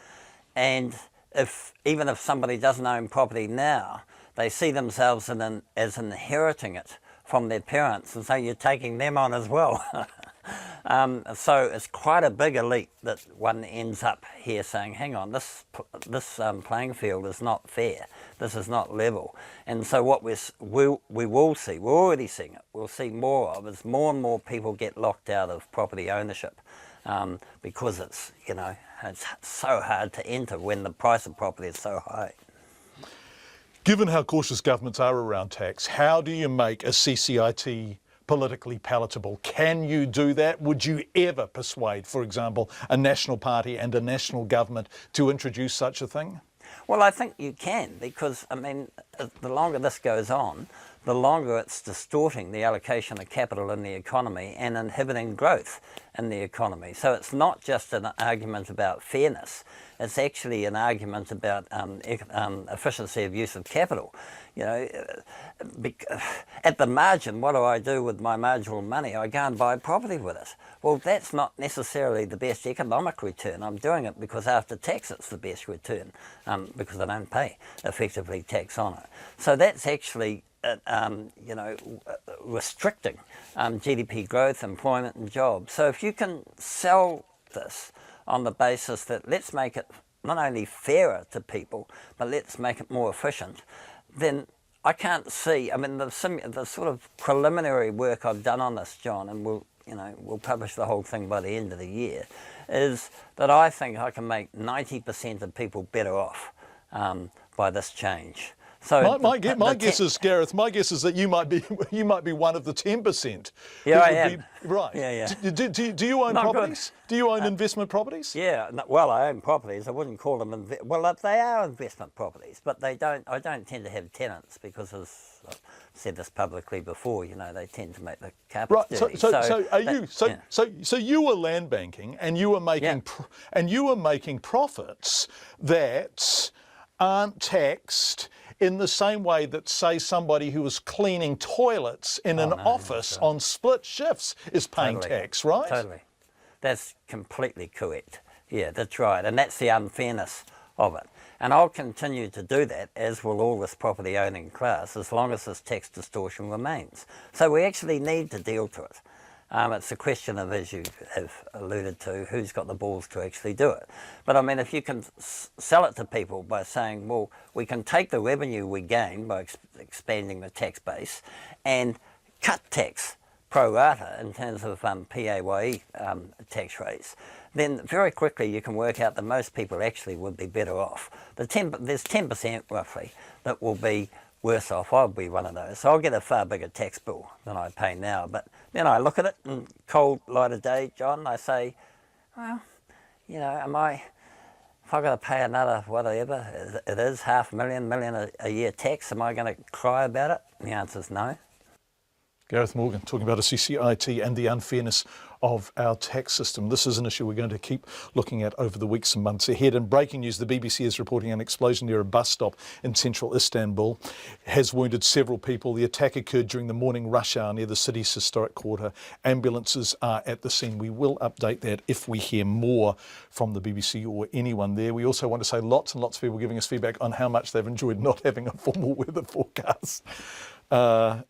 And even if somebody doesn't own property now, they see themselves as inheriting it from their parents, and so you're taking them on as well. So it's quite a big elite that one ends up here saying, hang on, this playing field is not fair, this is not level. And so what we will see, we're already seeing it, we'll see more of is more and more people get locked out of property ownership because it's, you know, it's so hard to enter when the price of property is so high. Given how cautious governments are around tax, how do you make a CCIT politically palatable? Can you do that? Would you ever persuade, for example, a national party and a national government to introduce such a thing? Well, I think you can, because, I mean, the longer this goes on, the longer it's distorting the allocation of capital in the economy and inhibiting growth in the economy. So it's not just an argument about fairness, it's actually an argument about efficiency of use of capital. You know, at the margin, what do I do with my marginal money? I go and buy property with it. Well, that's not necessarily the best economic return. I'm doing it because after tax it's the best return, because I don't pay effectively tax on it. So that's actually you know, restricting GDP growth, employment and jobs. So if you can sell this on the basis that let's make it not only fairer to people, but let's make it more efficient, then I can't see, I mean, the sort of preliminary work I've done on this, John, and we'll publish the whole thing by the end of the year, is that I think I can make 90% of people better off by this change. So my guess is, Gareth, my guess is that you might be one of the 10%. Yeah, I am. Right. Yeah. Do you own properties? Do you own investment properties? Yeah. Well, I own properties. I wouldn't call them well. They are investment properties, but they don't. I don't tend to have tenants because, as I've said this publicly before, you know, they tend to make the carpets dirty. So you were land banking, and you were making profits that aren't taxed in the same way that, say, somebody who was cleaning toilets in an office on split shifts is paying tax, right? Totally. That's completely correct. Yeah, that's right. And that's the unfairness of it. And I'll continue to do that, as will all this property owning class, as long as this tax distortion remains. So we actually need to deal to it. It's a question of, as you have alluded to, who's got the balls to actually do it. But I mean, if you can sell it to people by saying, well, we can take the revenue we gain by expanding the tax base and cut tax pro rata in terms of PAYE tax rates, then very quickly you can work out that most people actually would be better off. There's 10% roughly that will be worse off. I'll be one of those. So I'll get a far bigger tax bill than I pay now. But then I look at it in cold light of day, John, I say, well, you know, if I've got to pay another whatever it is, $500,000, million a year tax, am I going to cry about it? And the answer is no. Gareth Morgan talking about a CCIT and the unfairness of our tax system. This is an issue we're going to keep looking at over the weeks and months ahead. In breaking news, the BBC is reporting an explosion near a bus stop in central Istanbul has wounded several people. The attack occurred during the morning rush hour near the city's historic quarter. Ambulances are at the scene. We will update that if we hear more from the BBC or anyone there. We also want to say lots and lots of people giving us feedback on how much they've enjoyed not having a formal weather forecast.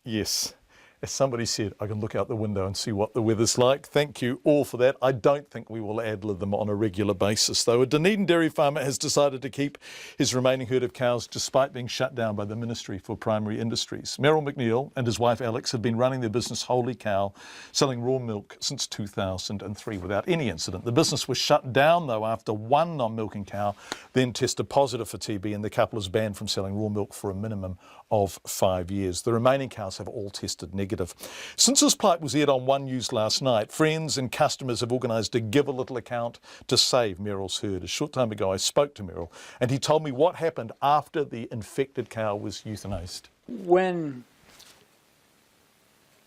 Yes. As somebody said, I can look out the window and see what the weather's like. Thank you all for that. I don't think we will ad-lib them on a regular basis, though. A Dunedin dairy farmer has decided to keep his remaining herd of cows despite being shut down by the Ministry for Primary Industries. Merrill McNeil and his wife Alex have been running their business Holy Cow, selling raw milk since 2003 without any incident. The business was shut down, though, after one non-milking cow then tested positive for TB, and the couple is banned from selling raw milk for a minimum of 5 years. The remaining cows have all tested negative. Since this plight was aired on One News last night, friends and customers have organised a Give a Little account to save Merrill's herd. A short time ago I spoke to Merrill and he told me what happened after the infected cow was euthanized. When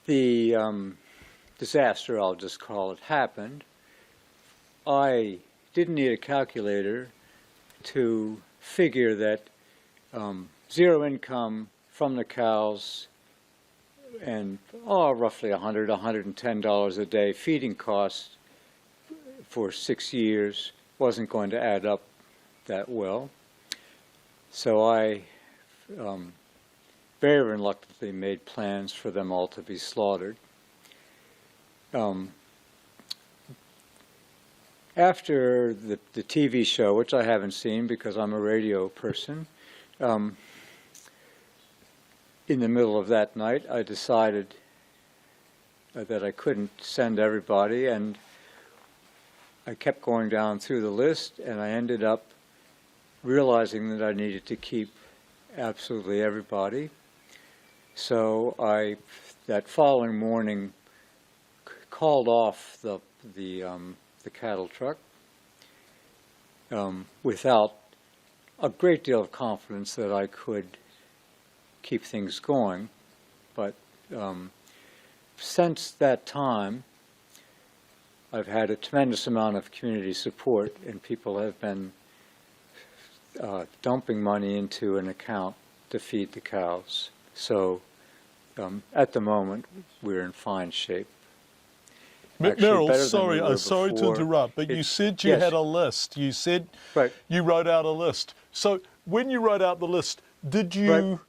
the disaster, I'll just call it, happened, I didn't need a calculator to figure that zero income from the cows and roughly $100, $110 a day feeding costs for 6 years wasn't going to add up that well. So I very reluctantly made plans for them all to be slaughtered. After the TV show, which I haven't seen because I'm a radio person, in the middle of that night, I decided that I couldn't send everybody, and I kept going down through the list, and I ended up realizing that I needed to keep absolutely everybody. So I, that following morning, called off the cattle truck without a great deal of confidence that I could keep things going, but since that time I've had a tremendous amount of community support, and people have been dumping money into an account to feed the cows. So at the moment we're in fine shape. Merrill, sorry to interrupt, but you said you had a list. You said you wrote out a list. So when you wrote out the list, did you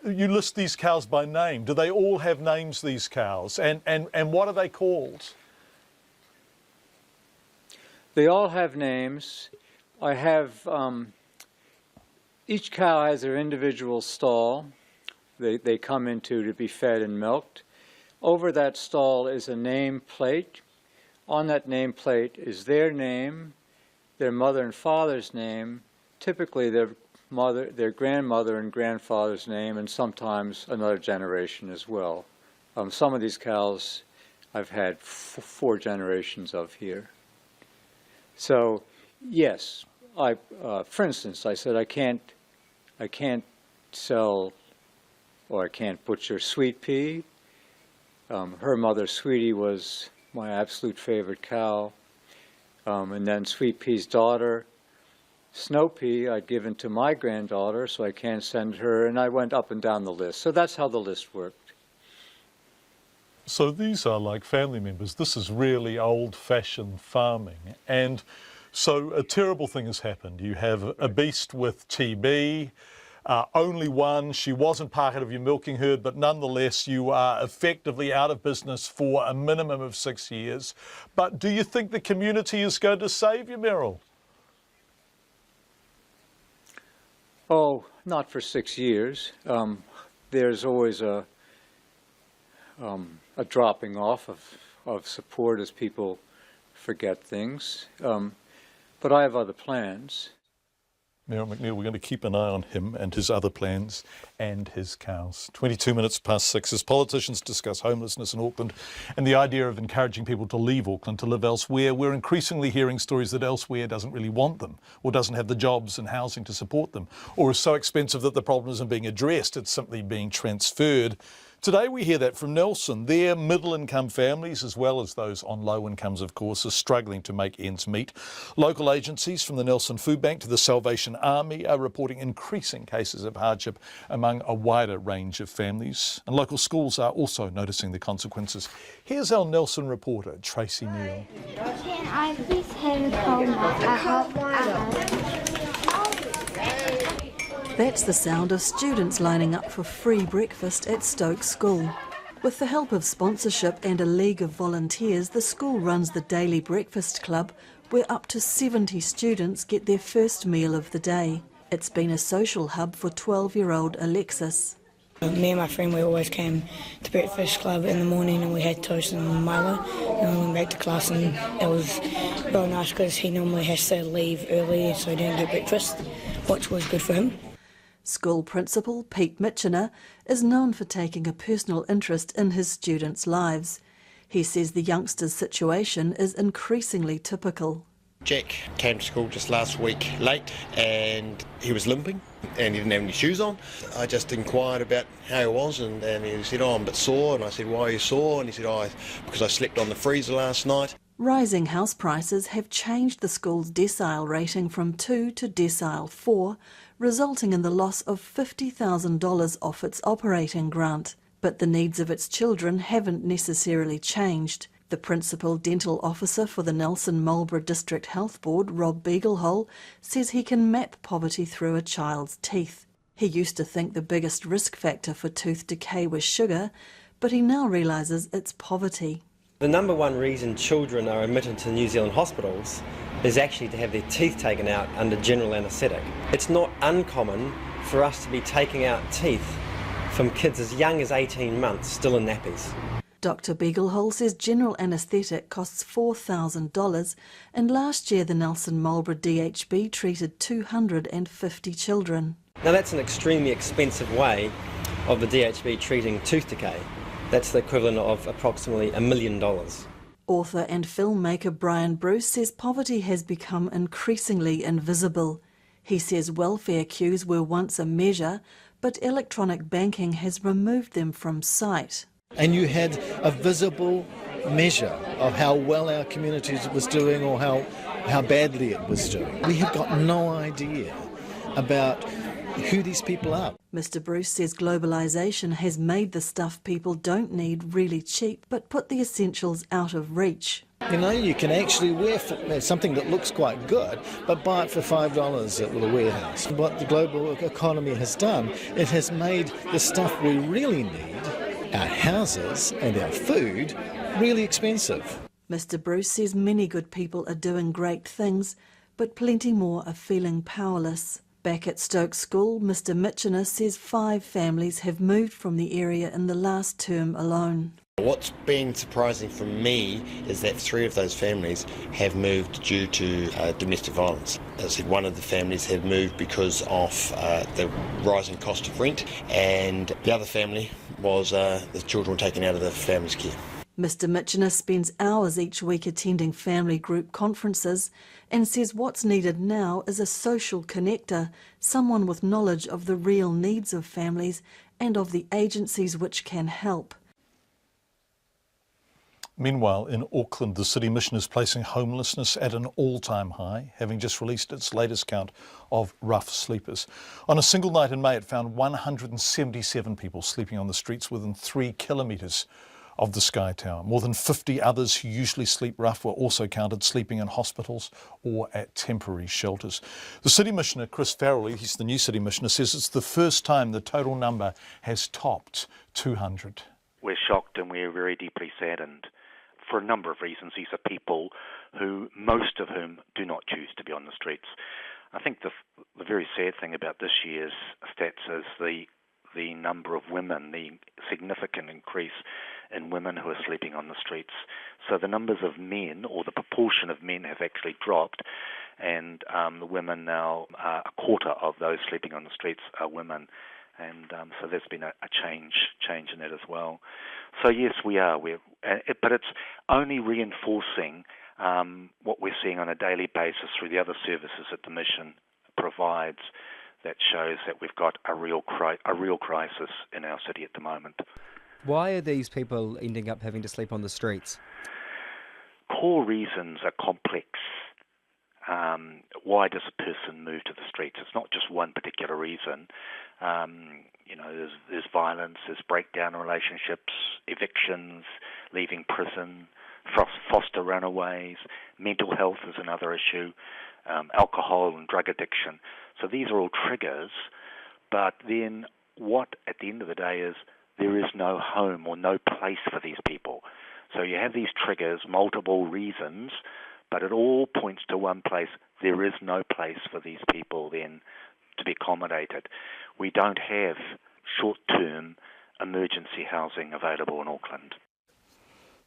you list these cows by name? Do they all have names, these cows? And what are they called? They all have names. I have, each cow has their individual stall they come into to be fed and milked. Over that stall is a name plate. On that name plate is their name, their mother and father's name, typically their grandmother and grandfather's name, and sometimes another generation as well. Some of these cows I've had 4 generations of here. So yes, for instance, I said I can't sell, or I can't butcher Sweet Pea. Her mother, Sweetie, was my absolute favorite cow. And then Sweet Pea's daughter, Snow Pea, I'd given to my granddaughter, so I can't send her, and I went up and down the list. So that's how the list worked. So these are like family members. This is really old-fashioned farming. And so a terrible thing has happened. You have a beast with TB, only one. She wasn't part of your milking herd, but nonetheless you are effectively out of business for a minimum of 6 years. But do you think the community is going to save you, Merrill? Oh, not for 6 years. There's always a dropping off of support as people forget things. But I have other plans. Merrill McNeil, we're going to keep an eye on him and his other plans and his cows. 22 minutes past 6 as politicians discuss homelessness in Auckland and the idea of encouraging people to leave Auckland to live elsewhere. We're increasingly hearing stories that elsewhere doesn't really want them, or doesn't have the jobs and housing to support them, or is so expensive that the problem isn't being addressed, it's simply being transferred. Today we hear that from Nelson. Their middle-income families, as well as those on low incomes, of course, are struggling to make ends meet. Local agencies from the Nelson Food Bank to the Salvation Army are reporting increasing cases of hardship among a wider range of families. And local schools are also noticing the consequences. Here's our Nelson reporter, Tracy Neal. Can I please have a cold That's the sound of students lining up for free breakfast at Stoke School. With the help of sponsorship and a league of volunteers, the school runs the Daily Breakfast Club, where up to 70 students get their first meal of the day. It's been a social hub for 12-year-old Alexis. Me and my friend, we always came to Breakfast Club in the morning and we had toast and Milo, and we went back to class, and it was really nice because he normally has to leave early so he didn't get breakfast, which was good for him. School principal Pete Mitchener is known for taking a personal interest in his students' lives. He says the youngster's situation is increasingly typical. Jack came to school just last week late and he was limping and he didn't have any shoes on. I just inquired about how he was and he said, I'm a bit sore, and I said, why are you sore? And he said, because I slept on the freezer last night. Rising house prices have changed the school's decile rating from 2 to decile 4, resulting in the loss of $50,000 off its operating grant. But the needs of its children haven't necessarily changed. The Principal Dental Officer for the Nelson Marlborough District Health Board, Rob Beaglehole, says he can map poverty through a child's teeth. He used to think the biggest risk factor for tooth decay was sugar, but he now realises it's poverty. The number one reason children are admitted to New Zealand hospitals is actually to have their teeth taken out under general anaesthetic. It's not uncommon for us to be taking out teeth from kids as young as 18 months, still in nappies. Dr Beaglehole says general anaesthetic costs $4,000, and last year the Nelson Marlborough DHB treated 250 children. Now that's an extremely expensive way of the DHB treating tooth decay. That's the equivalent of approximately $1 million. Author and filmmaker Brian Bruce says poverty has become increasingly invisible. He says welfare queues were once a measure, but electronic banking has removed them from sight. And you had a visible measure of how well our community was doing or how badly it was doing. We have got no idea about who these people are. Mr Bruce says globalisation has made the stuff people don't need really cheap, but put the essentials out of reach. You know, you can actually wear something that looks quite good, but buy it for $5 at the warehouse. What the global economy has done, it has made the stuff we really need, our houses and our food, really expensive. Mr Bruce says many good people are doing great things, but plenty more are feeling powerless. Back at Stoke School, Mr Mitchener says 5 families have moved from the area in the last term alone. What's been surprising for me is that 3 of those families have moved due to domestic violence. As I said, one of the families have moved because of the rising cost of rent, and the other family was the children were taken out of the family's care. Mr Mitchener spends hours each week attending family group conferences and says what's needed now is a social connector, someone with knowledge of the real needs of families and of the agencies which can help. Meanwhile, in Auckland, the City Mission is placing homelessness at an all-time high, having just released its latest count of rough sleepers. On a single night in May, it found 177 people sleeping on the streets within 3 kilometres of the Sky Tower. More than 50 others who usually sleep rough were also counted sleeping in hospitals or at temporary shelters. The City Missioner, Chris Farrell, he's the new City Missioner, says it's the first time the total number has topped 200. We're shocked and we're very deeply saddened. For a number of reasons, these are people who, most of whom, do not choose to be on the streets. I think the very sad thing about this year's stats is the number of women, the significant increase in women who are sleeping on the streets. So the numbers of men, or the proportion of men, have actually dropped, and the women now, a quarter of those sleeping on the streets are women. And so there's been a change in that as well. So yes, we are. But it's only reinforcing what we're seeing on a daily basis through the other services that the mission provides. That shows that we've got a real crisis in our city at the moment. Why are these people ending up having to sleep on the streets? Core reasons are complex. Why does a person move to the streets? It's not just one particular reason. There's violence, there's breakdown in relationships, evictions, leaving prison, foster runaways, mental health is another issue, alcohol and drug addiction. So these are all triggers, but then what at the end of the day is there is no home or no place for these people. So you have these triggers, multiple reasons, but it all points to one place. There is no place for these people then to be accommodated. We don't have short-term emergency housing available in Auckland.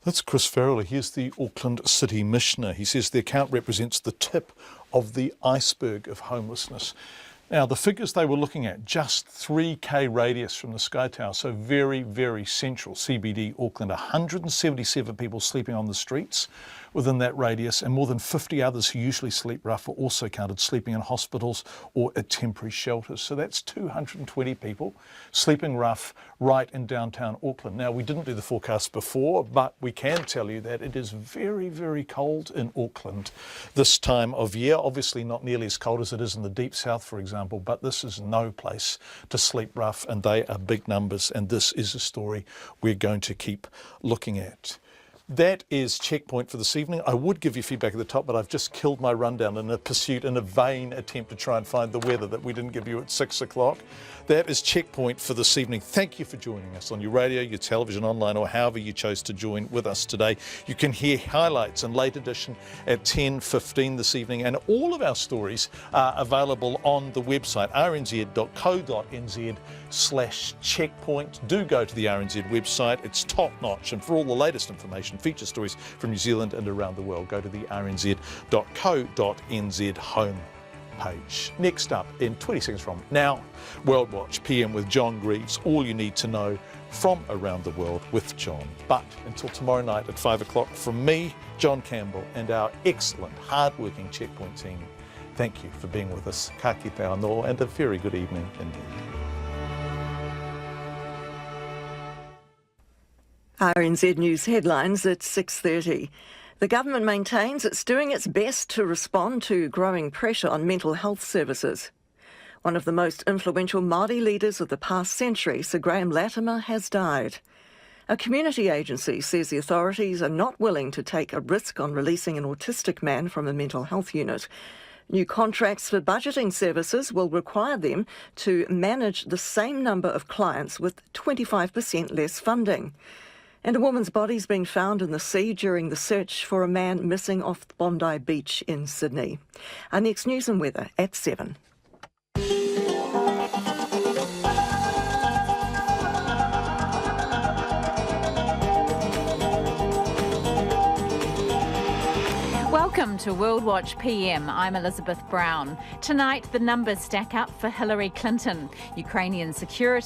That's Chris Farrell. He's the Auckland City Missioner. He says the account represents the tip of the iceberg of homelessness. Now, the figures they were looking at, just 3k radius from the Sky Tower, so very, very central CBD Auckland, 177 people sleeping on the streets within that radius, and more than 50 others who usually sleep rough are also counted sleeping in hospitals or at temporary shelters. So that's 220 people sleeping rough right in downtown Auckland. Now, we didn't do the forecast before, but we can tell you that it is very, very cold in Auckland this time of year. Obviously not nearly as cold as it is in the deep south, for example, but this is no place to sleep rough, and they are big numbers, and this is a story we're going to keep looking at. That is Checkpoint for this evening. I would give you feedback at the top, but I've just killed my rundown in a vain attempt to try and find the weather that we didn't give you at 6 o'clock. That is Checkpoint for this evening. Thank you for joining us on your radio, your television, online, or however you chose to join with us today. You can hear highlights in late edition at 10:15 this evening, and all of our stories are available on the website rnz.co.nz/checkpoint. Do go to the RNZ website. It's top notch, and for all the latest information, feature stories from New Zealand and around the world, go to the rnz.co.nz home page. Next up, in 20 seconds from now, World Watch PM with John Greaves. All you need to know from around the world with John. But until tomorrow night at 5 o'clock, from me, John Campbell, and our excellent, hard-working Checkpoint team, thank you for being with us. Ka kite anō, and a very good evening indeed. RNZ News headlines at 6:30. The government maintains it's doing its best to respond to growing pressure on mental health services. One of the most influential Māori leaders of the past century, Sir Graham Latimer, has died. A community agency says the authorities are not willing to take a risk on releasing an autistic man from a mental health unit. New contracts for budgeting services will require them to manage the same number of clients with 25% less funding. And a woman's body's been found in the sea during the search for a man missing off Bondi Beach in Sydney. Our next news and weather at 7. Welcome to World Watch PM. I'm Elizabeth Brown. Tonight, the numbers stack up for Hillary Clinton. Ukrainian security